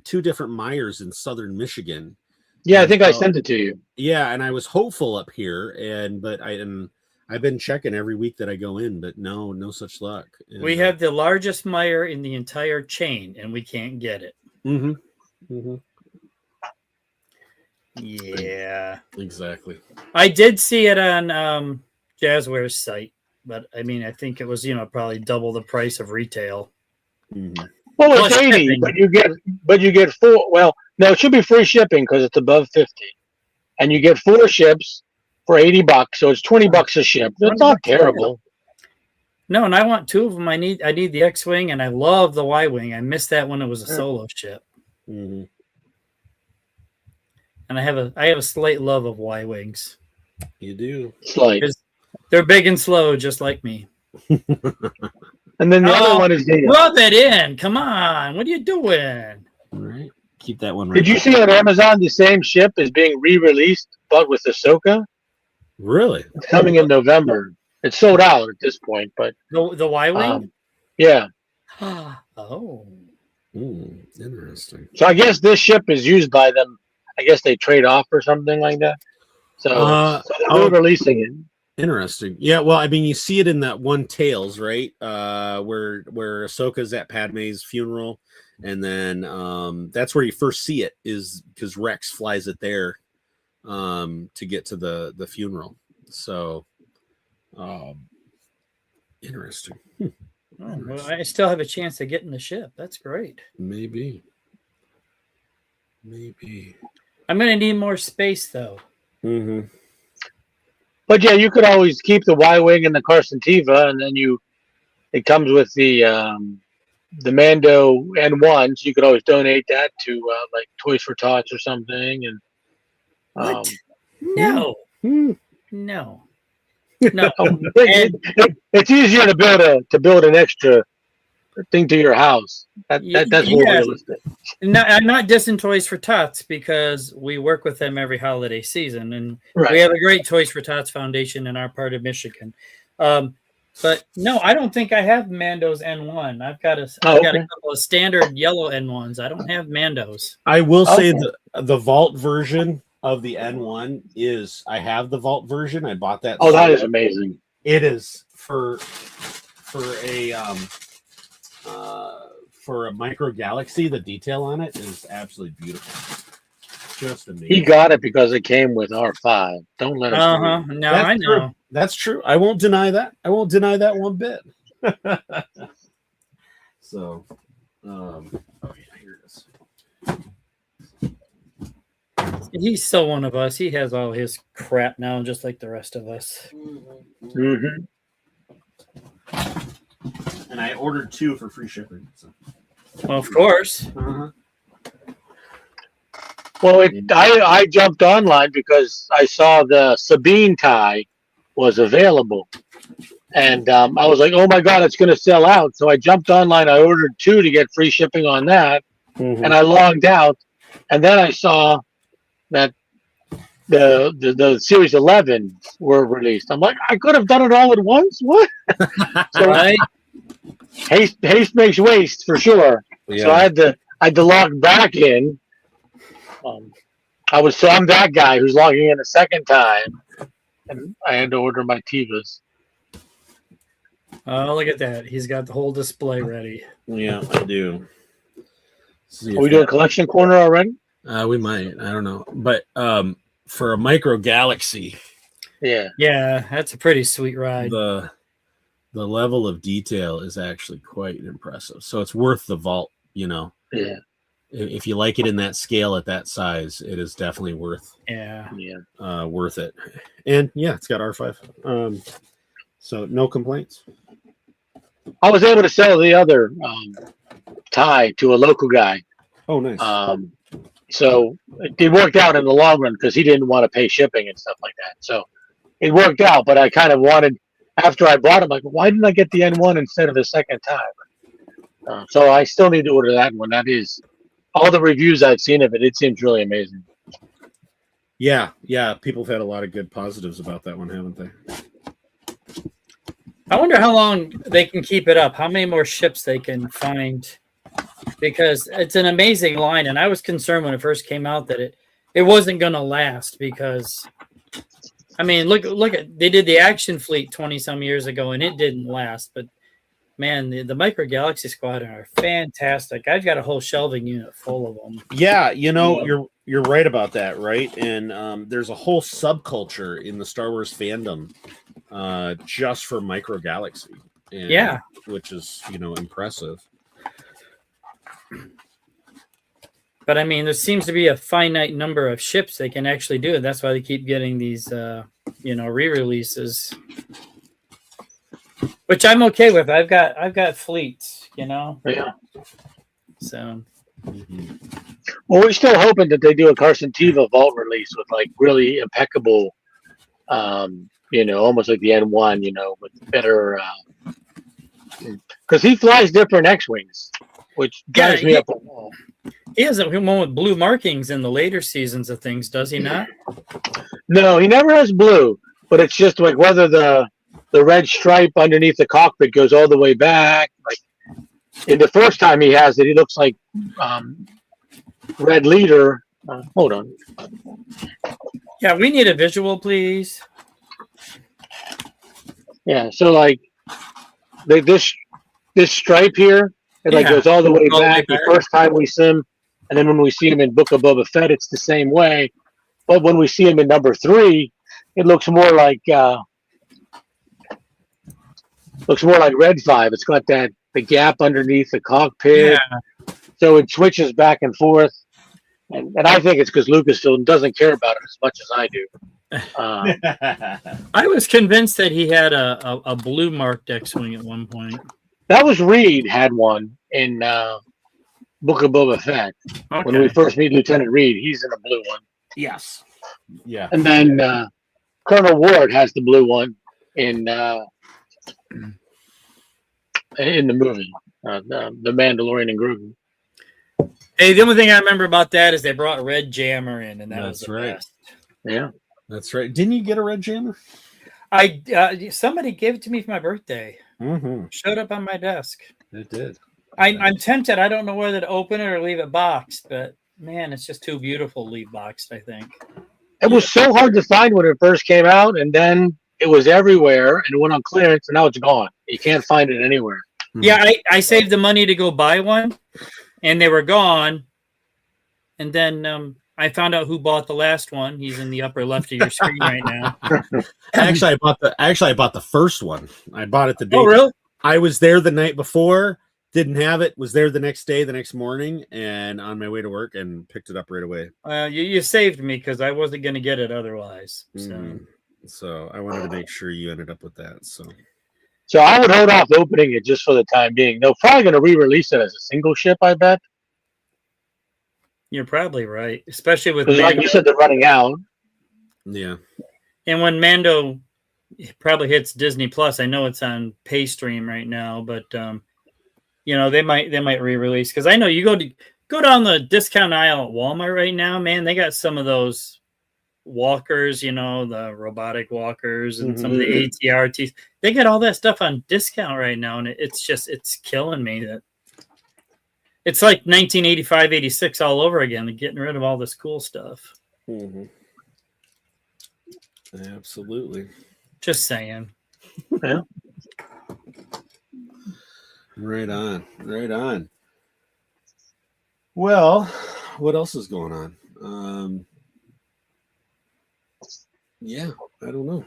two different Meijers in southern Michigan. Yeah, I think I sent it to you. Yeah, and I was hopeful up here, but I've been checking every week that I go in, but no such luck. We have the largest Meijer in the entire chain, and we can't get it. Yeah, exactly. I did see it on Jazzware's site, but I mean, I think it was probably double the price of retail. Well, it's 80, but you get four. Well, no, it should be free shipping because it's above 50, and you get 4 ships for $80, so it's $20 a ship. That's not terrible. No, and I want 2 of them. I need the X-wing, and I love the Y-wing. I missed that when it was a solo ship. And I have a slight love of Y-wings. You do. Slight. They're big and slow, just like me. And then the other one is the rub it in. Come on, what are you doing? All right, keep that one. Did you see on Amazon the same ship is being re-released, but with Ahsoka? Really? It's coming in November. It's sold out at this point, but the Y-wing. Yeah. Interesting. So I guess this ship is used by them. I guess they trade off or something like that. So they're releasing it. Interesting. Yeah, well, I mean, you see it in that one Tales, right? Where Ahsoka's at Padme's funeral, and then that's where you first see it, is because Rex flies it there to get to the funeral. So interesting. Well, I still have a chance to get in the ship. That's great. Maybe. I'm going to need more space, though. But yeah, you could always keep the Y-wing and the Carson Teva, and then it comes with the Mando N1, so you could always donate that to like Toys for Tots or something. And what? No. It's easier to build an extra thing to your house. That's more realistic. No, I'm not dissing Toys for Tots, because we work with them every holiday season, and we have a great Toys for Tots foundation in our part of Michigan. But no, I don't think I have Mando's N1. I've got a couple of standard yellow N1s. I don't have Mando's. I will say the vault version of the N1 I have the vault version. I bought that. Oh, that is amazing. It is for a micro galaxy. The detail on it is absolutely beautiful. Just amazing. He got it because it came with R5. Don't let us. No, I know. That's true. I won't deny that. I won't deny that one bit. So, oh yeah, here it is. He's still one of us. He has all his crap now, just like the rest of us. Mm-hmm. And I ordered 2 for free shipping. So. Well, of course. Uh-huh. Well, I jumped online because I saw the Sabine tie was available. And I was like, oh, my God, it's going to sell out. So I jumped online. I ordered 2 to get free shipping on that. Mm-hmm. And I logged out. And then I saw that the Series 11 were released. I'm like, I could have done it all at once? What? So Right? haste makes waste for sure. Yeah. So I had to log back in. I'm that guy who's logging in a second time, and I had to order my Tivas. Oh, look at that. He's got the whole display ready. Yeah, I do. Are we doing collection corner already? We might. I don't know. But for a micro galaxy, Yeah. Yeah, that's a pretty sweet ride. the level of detail is actually quite impressive. So it's worth the vault, you know. Yeah. If you like it in that scale at that size, it is definitely worth Yeah. worth it. And yeah, it's got R5. So no complaints. I was able to sell the other tie to a local guy. Oh, nice. So it worked out in the long run because he didn't want to pay shipping and stuff like that. So it worked out, but I kind of wanted, after I bought it, I'm like, why didn't I get the N1 instead of the second time? So I still need to order that one. That is, all the reviews I've seen of it, it seems really amazing. Yeah. People have had a lot of good positives about that one, haven't they? I wonder how long they can keep it up, how many more ships they can find, because it's an amazing line. And I was concerned when it first came out that it wasn't going to last because, I mean, look at, they did the Action Fleet 20 some years ago and it didn't last, but man, the Micro Galaxy Squadron are fantastic. I've got a whole shelving unit full of them. Yeah, you're right about that, right? And there's a whole subculture in the Star Wars fandom just for Micro Galaxy. And, yeah, which is impressive. But I mean, there seems to be a finite number of ships they can actually do, and that's why they keep getting these re-releases. Which I'm okay with. I've got fleets, Yeah. So. Well, we're still hoping that they do a Carson Teva vault release with like really impeccable, almost like the N1, with better, because he flies different X-wings, which drives me up the wall. He has a one with blue markings in the later seasons of things, does he not? No, he never has blue, but it's just like whether the red stripe underneath the cockpit goes all the way back. Like in the first time he has it, he looks like Red Leader. Hold on. Yeah, we need a visual, please. Yeah, so like this stripe here, it like goes all the way back. The first time we see him, and then when we see him in Book of Boba Fett, it's the same way. But when we see him in number 3, it looks more like Red 5. It's got the gap underneath the cockpit. Yeah. So it switches back and forth. And I think it's because Lucasfilm doesn't care about it as much as I do. I was convinced that he had a blue marked X-Wing at one point. That was Reed had one in Book of Boba Fett. Okay. When we first meet Lieutenant Reed, he's in a blue one. Yes. Yeah. And then Colonel Ward has the blue one in the movie, The Mandalorian and Grogu. Hey, the only thing I remember about that is they brought Red Jammer in, and that was the best. Yeah, that's right. Didn't you get a Red Jammer? Somebody gave it to me for my birthday. Mm-hmm. Showed up on my desk. It did. I'm tempted. I don't know whether to open it or leave it boxed, but man, it's just too beautiful to leave boxed, I think. It was so hard to find when it first came out, and then it was everywhere, and it went on clearance, and now it's gone. You can't find it anywhere. Yeah, I saved the money to go buy one, and they were gone. And then I found out who bought the last one. He's in the upper left of your screen right now. Actually, I bought the first one. I bought it the day. Oh, really? I was there the night before, Didn't have it. Was there the next day, the next morning, and on my way to work, and picked it up right away. You saved me because I wasn't going to get it otherwise. So I wanted to make sure you ended up with that. So I would hold off opening it just for the time being. They're probably going to re-release it as a single ship, I bet. You're probably right, especially with like you said, they're running out. Yeah. And when Mando probably hits Disney Plus, I know it's on Paystream right now, but they might re-release, because I know you go down the discount aisle at Walmart right now, man. They got some of those walkers, the robotic walkers and some of the ATRTs. They got all that stuff on discount right now, and it's killing me that it's like 1985, 86 all over again. They're getting rid of all this cool stuff. Mm-hmm. Absolutely. Just saying. Yeah. Right on. Well, what else is going on? Yeah, I don't know.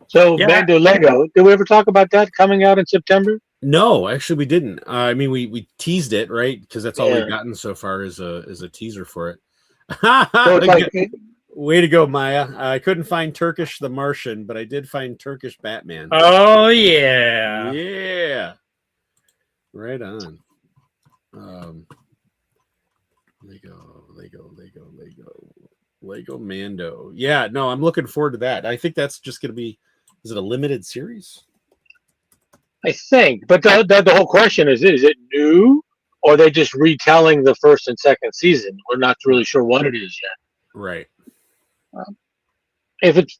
So, Mando Lego, did we ever talk about that coming out in September? No, actually, we didn't. I mean, we teased it, right? Because that's all we've gotten so far is a teaser for it. So way to go, Maya! I couldn't find Turkish the Martian, but I did find Turkish Batman. Oh yeah, yeah. Right on. Lego Mando. Yeah, no, I'm looking forward to that. I think that's just going to be. Is it a limited series? I think, but the whole question is it new, or are they just retelling the first and second season? We're not really sure what it is yet. Right. If it's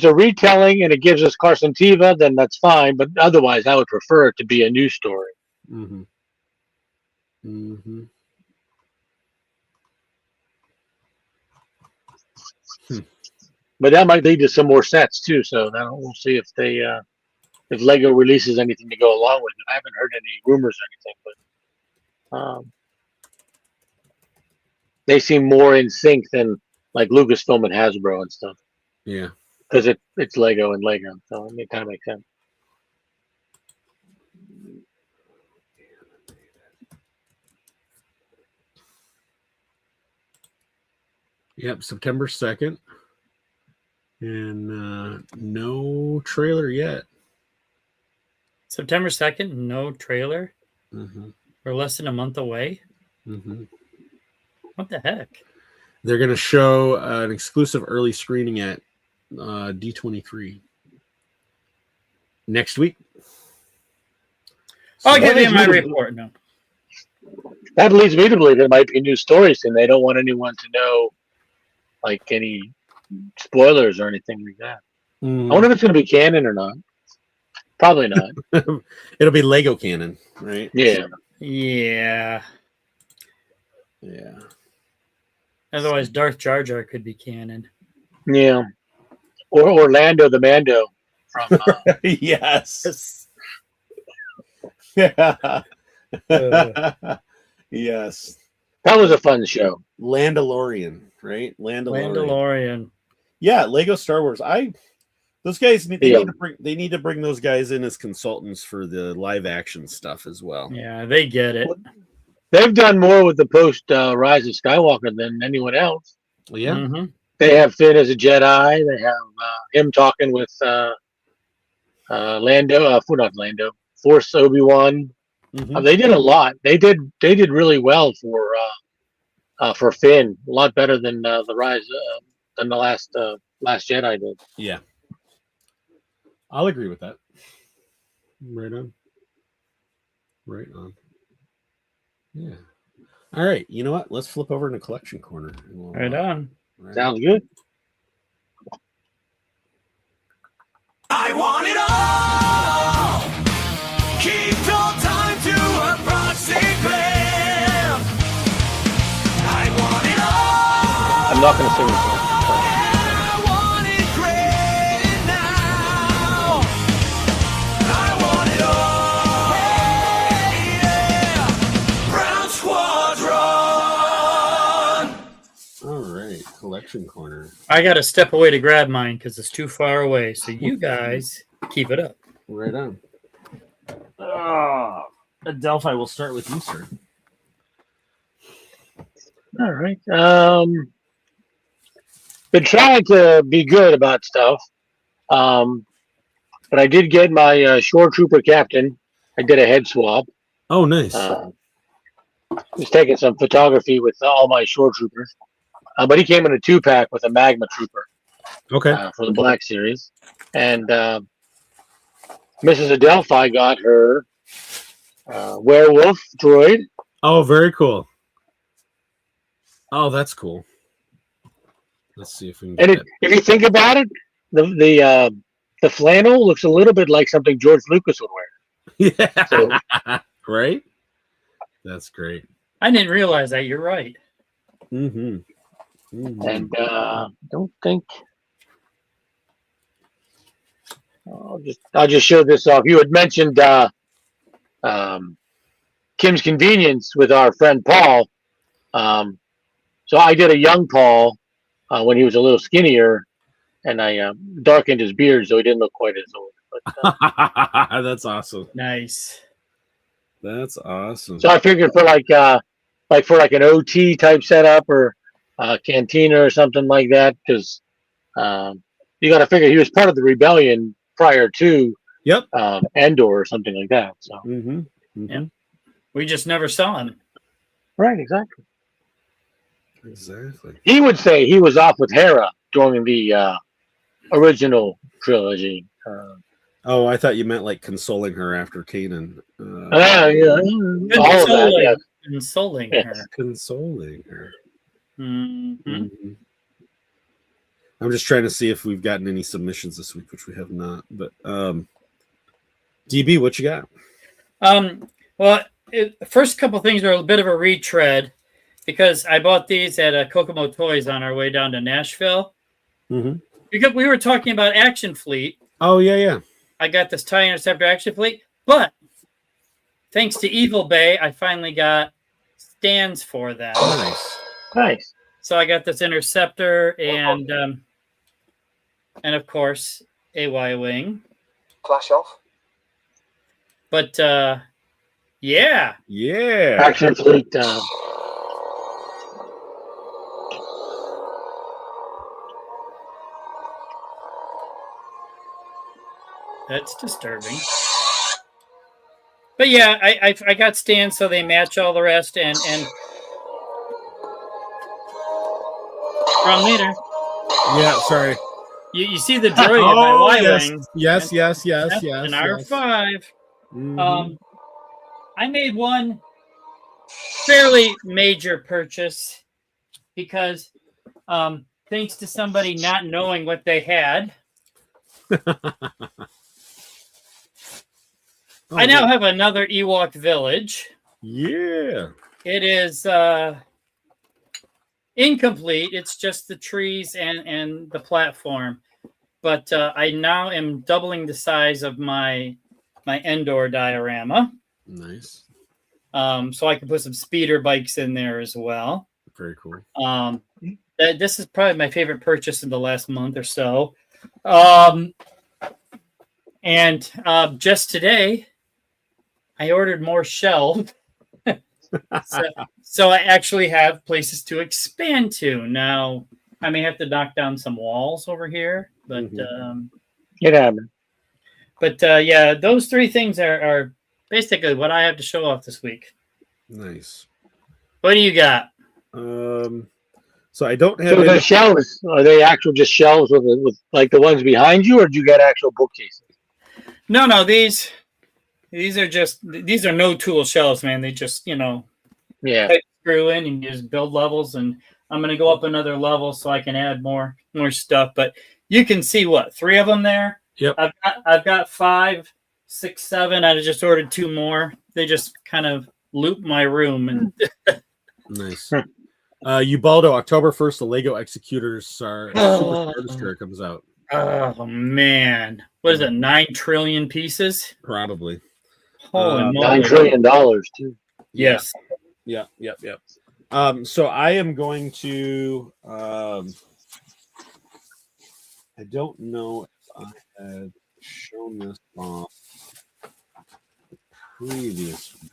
a retelling and it gives us Carson Teva, then that's fine. But otherwise, I would prefer it to be a new story. Mm-hmm. Mm-hmm. But that might lead to some more sets too. So now we'll see if if Lego releases anything to go along with it. I haven't heard any rumors or anything, but they seem more in sync than like Lucasfilm and Hasbro and stuff. Yeah, because it's Lego and Lego, so it kind of makes sense. Yep, September 2nd. And no trailer yet. September 2nd, no trailer? Mm-hmm. We're less than a month away? Mm-hmm. What the heck? They're going to show an exclusive early screening at D23 next week. I'll give you my report now. That leads me to believe there might be new stories, and they don't want anyone to know, like, any spoilers or anything like that. I wonder if it's going to be canon or not. Probably not. It'll be Lego canon, right? Yeah. Yeah. Yeah. Otherwise, Darth Jar Jar could be canon. Yeah. Or Orlando the Mando from. Yes. Yeah. Yes. That was a fun show. Landalorian, right? Landalorian. Yeah, Lego Star Wars. Those guys need to bring those guys in as consultants for the live action stuff as well. Yeah, they get it. They've done more with the post Rise of Skywalker than anyone else. Well, yeah. Mm-hmm. They have Finn as a Jedi. They have him talking with not Lando, Force Obi-Wan. Mm-hmm. They did a lot. They did really well for Finn. A lot better than the Rise than the last Jedi did. Yeah, I'll agree with that. Right on. Yeah. All right. You know what? Let's flip over in a collection corner. Right on. Sounds good. I want it all. Keep your time to a proxy-clam. I want it all. I'm not going to sing this song. I want it great now. I want it all. Yeah. Brown Squadron. All right. Collection corner. I got to step away to grab mine because it's too far away. So you guys keep it up. Right on. Adelphi, we'll start with you, sir. All right. Been trying to be good about stuff. But I did get my shore trooper captain. I did a head swap. Oh, nice. Was taking some photography with all my shore troopers. But he came in a 2-pack with a magma trooper. Okay. For the Black Series. And Mrs. Adelphi got her werewolf droid. Oh, very cool. Oh, that's cool. Let's see if we can get And if you think about it, the flannel looks a little bit like something George Lucas would wear. Yeah. So, right? That's great. I didn't realize that. You're right. Mm-hmm. Mm-hmm. and don't think I'll just show this off. You had mentioned Kim's Convenience with our friend Paul. So I did a young Paul when he was a little skinnier, and I darkened his beard so he didn't look quite as old. But, That's awesome. Nice. That's awesome. so I figured for like an OT type setup or cantina or something like that, because you got to figure he was part of the rebellion prior to Endor or something like that. So Yeah. We just never saw him. right, exactly. Exactly. He would say he was off with Hera during the original trilogy. Oh, I thought you meant like consoling her after Kanan. Yeah, all of that. Yeah. Consoling Yeah. her. Consoling her. Mhm. Mhm. I'm just trying to see if we've gotten any submissions this week, which we have not. But DB, what you got? Well, the first couple things are a bit of a retread because I bought these at Kokomo Toys on our way down to Nashville. Mm-hmm. Because we were talking about Action Fleet. Oh, yeah. I got this TIE Interceptor Action Fleet, but thanks to Evil Bay, I finally got stands for that. Nice. So I got this Interceptor and of course a Y-wing. Flash off. But yeah. Action Fleet. That's disturbing. But yeah, I got stands so they match all the rest and wrong leader. Yeah, sorry. You see the droid in my Y-wing. Yes. That's an R5. Mhm. I made one fairly major purchase because thanks to somebody not knowing what they had, I now have another Ewok village. Yeah. It is incomplete. It's just the trees and the platform. But I now am doubling the size of my Endor diorama. Nice. So I can put some speeder bikes in there as well. Very cool. This is probably my favorite purchase in the last month or so. And just today, I ordered more shelves. So I actually have places to expand to. Now, I may have to knock down some walls over here, but It happened. But yeah, those three things are basically what I have to show off this week. Nice. What do you got? So I don't have So the shelves, are they actual just shelves with like the ones behind you, or do you get actual bookcases? No, these are no tool shelves, man. They just, screw in and you just build levels, and I'm gonna go up another level so I can add more stuff. But you can see what, 3 of them there? Yep. I've got 5, 6, 7. I just ordered 2 more. They just kind of loop my room and nice. Ubaldo, October 1st, the Lego Executors are Super Star comes out. Oh man. What is it, 9 trillion pieces? Probably. Holy moly. $9 trillion too. Yes. Yep. So I am going to I don't know if I had shown this off the previous week.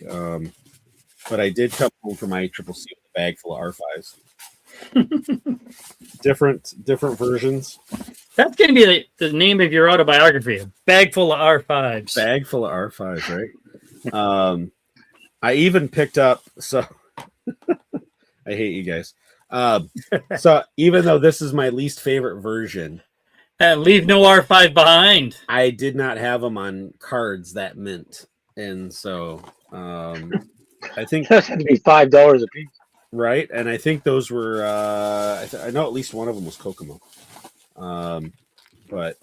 But I did come home from my CCC with a bag full of R5s. different versions. That's going to be the name of your autobiography. A bag full of R5s. Bag full of R5s, right? I even picked up. So I hate you guys. So even though this is my least favorite version, and leave no R5 behind. I did not have them on cards that mint, and so I think That's had to be $5 a piece. Right, and I think those were I know at least one of them was Kokomo, but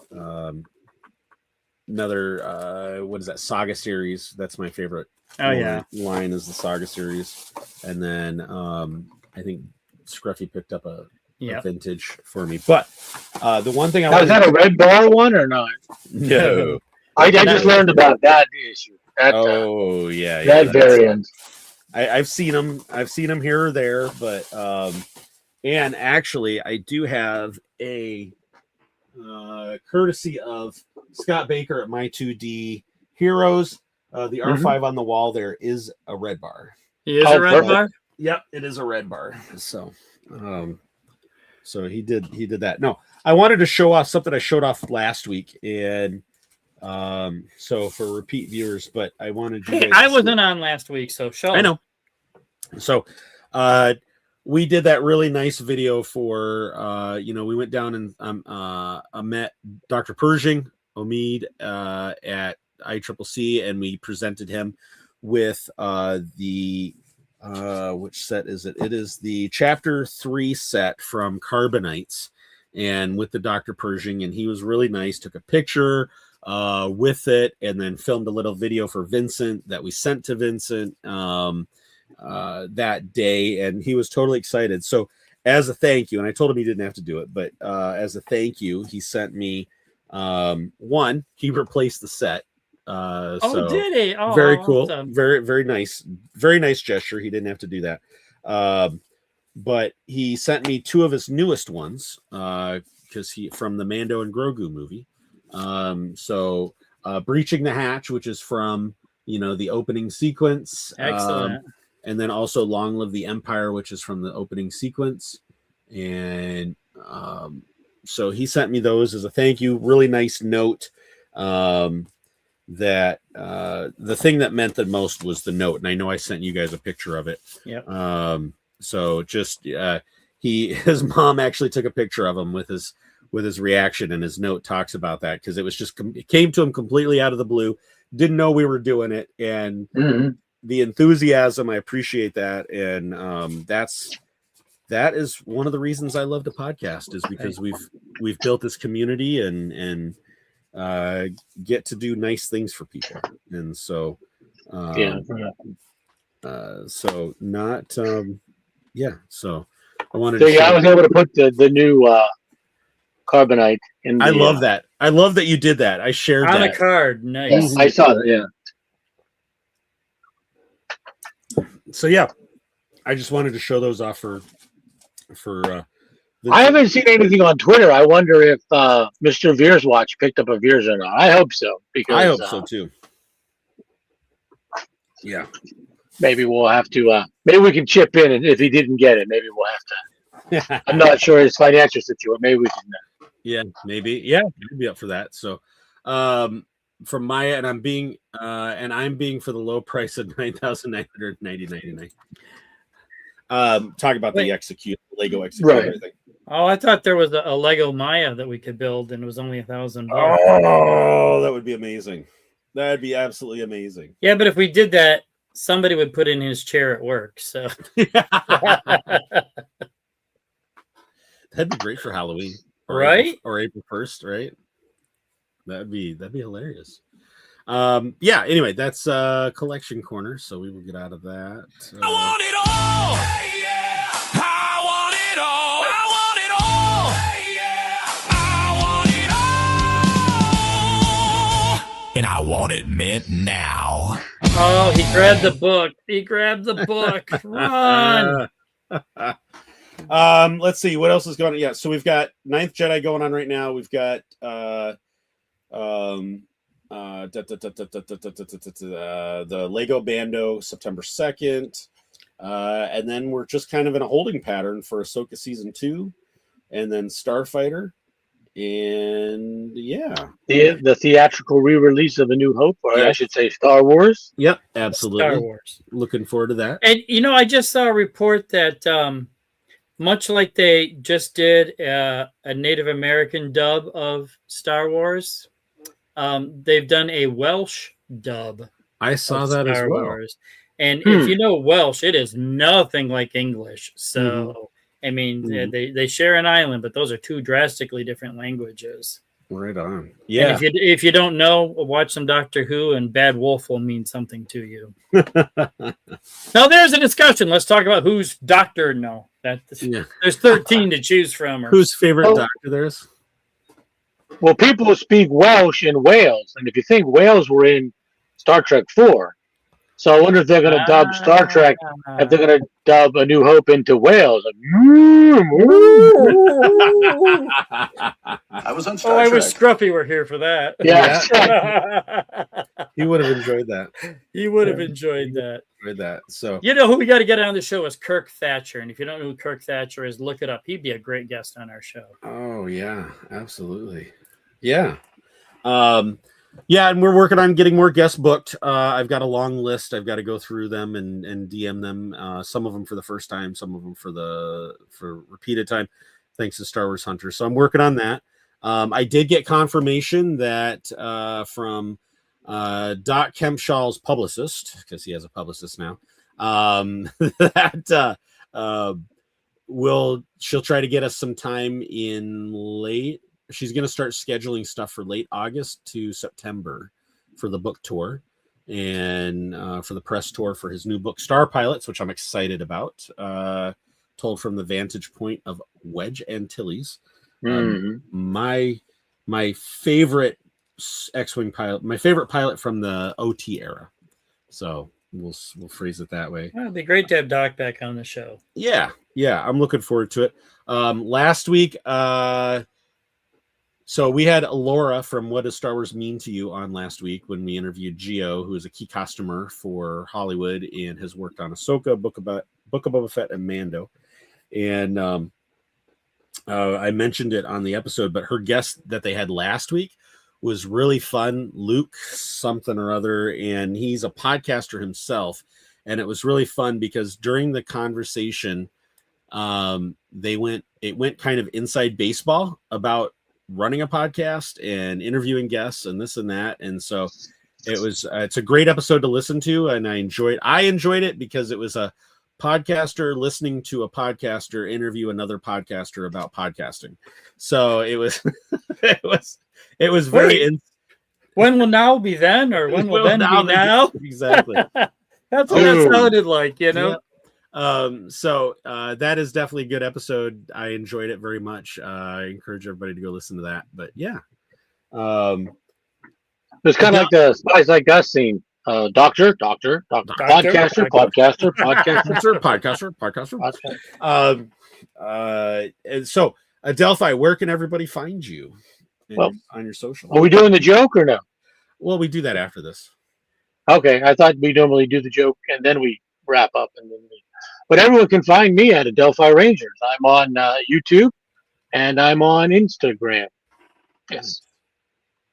another what is that, Saga series? That's my favorite. Line is the Saga series, and then I think Scruffy picked up a vintage for me. But the one thing was that a Red Bar one or not? No, I just learned about that issue. That variant. I've seen them. I've seen them here or there, but and actually, I do have a courtesy of Scott Baker at My 2D Heroes. The R5 on the wall there is a red bar. He is a red bar. Yep, it is a red bar. So, so he did that. No, I wanted to show off something I showed off last week, and so for repeat viewers, but I wanted you guys I wasn't on last week, so show. I know. So we did that really nice video for we went down and I met Dr. Pershing Omid at ICCC, and we presented him with the which set is it? It is the Chapter 3 set from Carbonites, and with the Dr. Pershing, and he was really nice, took a picture with it, and then filmed a little video for Vincent that we sent to Vincent that day, and he was totally excited. So as a thank you, and I told him he didn't have to do it, but as a thank you, he sent me one, he replaced the set. So did he? Oh, very cool. Awesome. Very nice gesture. He didn't have to do that. But he sent me two of his newest ones because he from the Mando and Grogu movie. So Breaching the Hatch, which is from the opening sequence. Excellent. And then also Long Live the Empire, which is from the opening sequence. And so he sent me those as a thank you. Really nice note. That the thing that meant the most was the note, and I know I sent you guys a picture of it. Yeah. So just his mom actually took a picture of him with his reaction, and his note talks about that because it came to him completely out of the blue. Didn't know we were doing it, and the enthusiasm, I appreciate that, and that is one of the reasons I love the podcast, is because we've built this community and get to do nice things for people, and so so not so I wanted to I was able to put the new Carbonite in. I love that. I love that you did that. I shared on that. a card. Nice. I saw that. So I just wanted to show those off for I haven't seen anything on Twitter. I wonder if Mr. Veers Watch picked up a Veers or not. I hope so. Because I hope so too. Yeah. Maybe we'll have to. Maybe we can chip in, and if he didn't get it, maybe we'll have to. I'm not sure his financial situation. Maybe we can. Yeah, maybe. Yeah, we'd be up for that. So, from Maya, and I'm being for the low price of $9,990.99. Talk about the Lego executor. Right. Oh, I thought there was a Lego Maya that we could build, and it was only $1,000. Oh, that would be amazing. That'd be absolutely amazing. Yeah, but if we did that, somebody would put in his chair at work. So that'd be great for Halloween, right? Or April 1st, right? That'd be hilarious. Anyway, that's collection corner, so we will get out of that. I want it all. Hey, yeah. I want it all. I want it all. Hey, yeah. I want it all. And I want it mint now. Oh, he grabbed the book. Run. Let's see what else is going on. Yeah, so we've got Ninth Jedi going on right now. We've got the Lego Bando September 2nd. And then we're just kind of in a holding pattern for Ahsoka season 2, and then Starfighter. And yeah, the theatrical re-release of A New Hope, or I should say Star Wars. Yep, absolutely. Star Wars. Looking forward to that. And I just saw a report that much like they just did a Native American dub of Star Wars, they've done a Welsh dub. I saw that as well. Wars. And if you know Welsh, it is nothing like English. So, I mean, they share an island, but those are two drastically different languages. Right on. Yeah. And if you don't know, watch some Doctor Who, and Bad Wolf will mean something to you. Now, there's a discussion. Let's talk about who's Doctor. No, there's 13 to choose from. Whose favorite Doctor there is? Well, people speak Welsh in Wales, and if you think Wales were in Star Trek 4, so I wonder if they're going to dub Star Trek, if they're going to dub A New Hope into Wales. Like, I was on Star Trek. I wish Scruffy were here for that. Yeah. He would have enjoyed that. He would have enjoyed that. So who we got to get on the show is Kirk Thatcher. And if you don't know who Kirk Thatcher is, look it up. He'd be a great guest on our show. Oh, yeah, absolutely. Yeah. Yeah, and we're working on getting more guests booked. I've got a long list. I've got to go through them and DM them. Some of them for the first time, some of them for repeated time, thanks to Star Wars Hunter. So I'm working on that. I did get confirmation that from Doc Kempshaw's publicist, because he has a publicist now, that she'll try to get us some time in late. She's going to start scheduling stuff for late August to September for the book tour and for the press tour for his new book, Star Pilots, which I'm excited about. Told from the vantage point of Wedge Antilles. My favorite X-Wing pilot, my favorite pilot from the OT era. So we'll phrase it that way. It'd be great to have Doc back on the show. Yeah, I'm looking forward to it. Last week, so we had Laura from What Does Star Wars Mean to You on last week when we interviewed Gio, who is a key customer for Hollywood and has worked on Ahsoka, Book of Boba Fett, and Mando. And I mentioned it on the episode, but her guest that they had last week was really fun. Luke something or other, and he's a podcaster himself. And it was really fun because during the conversation, it went kind of inside baseball about running a podcast and interviewing guests and this and that. And so it's a great episode to listen to. And I enjoyed it because it was a podcaster listening to a podcaster interview another podcaster about podcasting. So it was, it was very, when will now be then, or when will then be now? Exactly. That's what that sounded like, Yeah. So that is definitely a good episode. I enjoyed it very much. I encourage everybody to go listen to that. But yeah, it's kind of like the Spies Like Us scene. Doctor, podcaster. And so Adelphi, where can everybody find you on your social? Are we doing the joke or no? Well, we do that after this. Okay, I thought we normally do the joke and then we wrap up, but everyone can find me at Adelphi Rangers. I'm on YouTube and I'm on Instagram. Yes.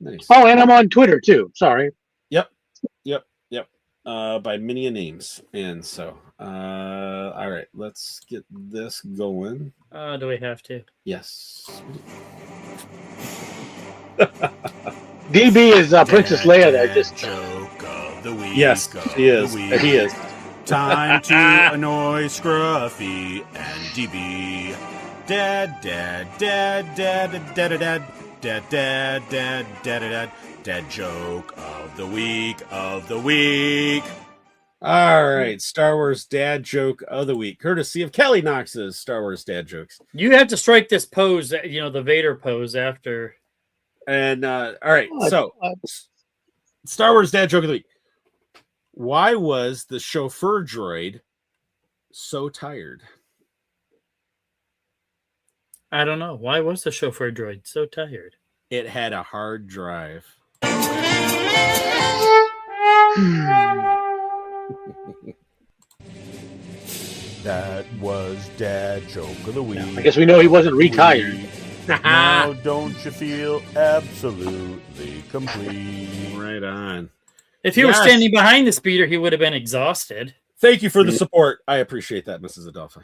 Nice. Oh, and I'm on Twitter too. Sorry. Yep. By many names. And so, all right, let's get this going. Do we have to? Yes. DB is Princess Leia there. Just joke of the week. Yes, he is. He is. Time to annoy Scruffy and DB. Dead joke of the week. All right, Star Wars dad joke of the week, courtesy of Kelly Knox's Star Wars dad jokes. You have to strike this pose, the Vader pose after. And all right, so Star Wars dad joke of the week. Why was the chauffeur droid so tired? I don't know. Why was the chauffeur droid so tired? It had a hard drive. That was Dad Joke of the Week. I guess we know he wasn't retired. Now don't you feel absolutely complete? Right on. If he were standing behind the speeder, he would have been exhausted. Thank you for the support. I appreciate that, Mrs. Adelphi.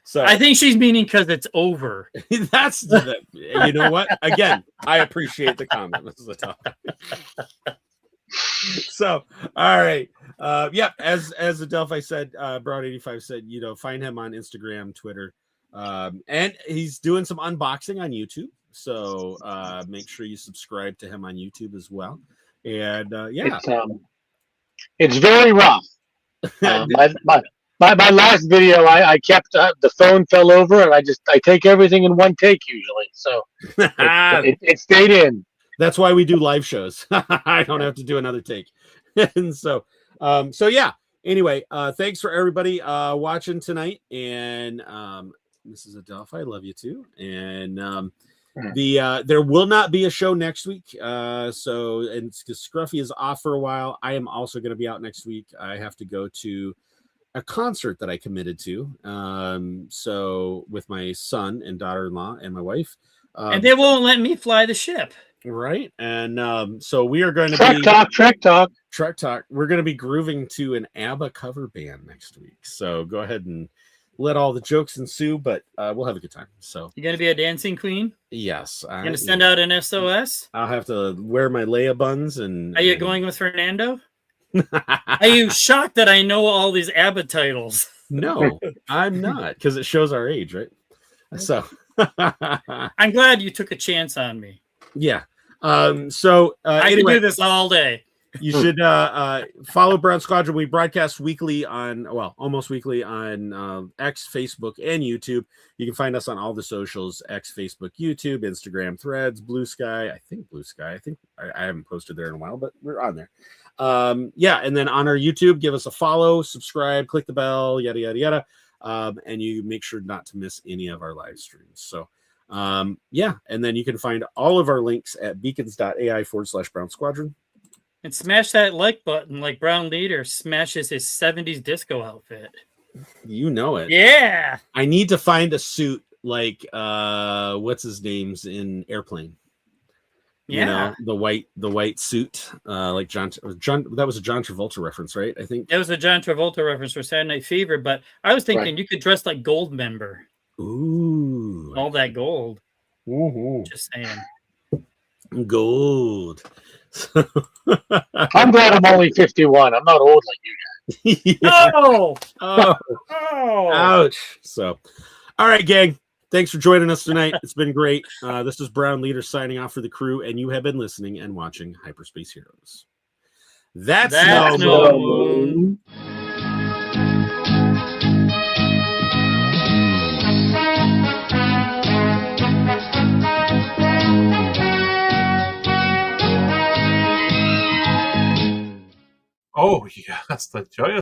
So I think she's meaning because it's over. That's you know what? Again, I appreciate the comment, Mrs. Adelphi. So, all right. As Adelphi said, Broad85 said, find him on Instagram, Twitter. And he's doing some unboxing on YouTube. So make sure you subscribe to him on YouTube as well. And it's very rough. My last video, I kept the phone fell over, and I take everything in one take usually. So it stayed in. That's why we do live shows. I don't have to do another take. And so yeah. Anyway, thanks for everybody watching tonight. And Mrs. Adelphi, I love you too. And there will not be a show next week. So Scruffy is off for a while. I am also going to be out next week. I have to go to a concert that I committed to. So with my son and daughter-in-law and my wife. And they won't let me fly the ship. Right. And so we are going to Trek Talk. We're going to be grooving to an ABBA cover band next week. So go ahead and let all the jokes ensue, but we'll have a good time. So you're going to be a dancing queen? Yes. You're going to send out an SOS? I'll have to wear my Leia buns. And are you going with Fernando? Are you shocked that I know all these ABBA titles? No, I'm not, because it shows our age, right? So I'm glad you took a chance on me. Yeah. So I anyway, can do this all day. You should follow Brown Squadron. We broadcast weekly almost weekly on X, Facebook, and YouTube. You can find us on all the socials: X, Facebook, YouTube, Instagram, Threads, Blue Sky. I think I haven't posted there in a while, but we're on there. And then on our YouTube, give us a follow, subscribe, click the bell, yada yada yada, and you make sure not to miss any of our live streams. So. And then you can find all of our links at beacons.ai/Brown Squadron. And smash that like button like Brown Leader smashes his 70s disco outfit. You know it. Yeah. I need to find a suit like what's his name's in Airplane. Yeah. The white suit. Like John that was a John Travolta reference, right? I think. That was a John Travolta reference for Saturday Night Fever, but I was thinking you could dress like Goldmember. Ooh. All that gold. Mm-hmm. Just saying. Gold. I'm glad I'm only 51. I'm not old like you guys. Yeah. Oh! Ouch. So, all right, gang. Thanks for joining us tonight. It's been great. This is Brown Leader signing off for the crew, and you have been listening and watching Hyperspace Heroes. That's no moon. Oh, yeah, that's the joy.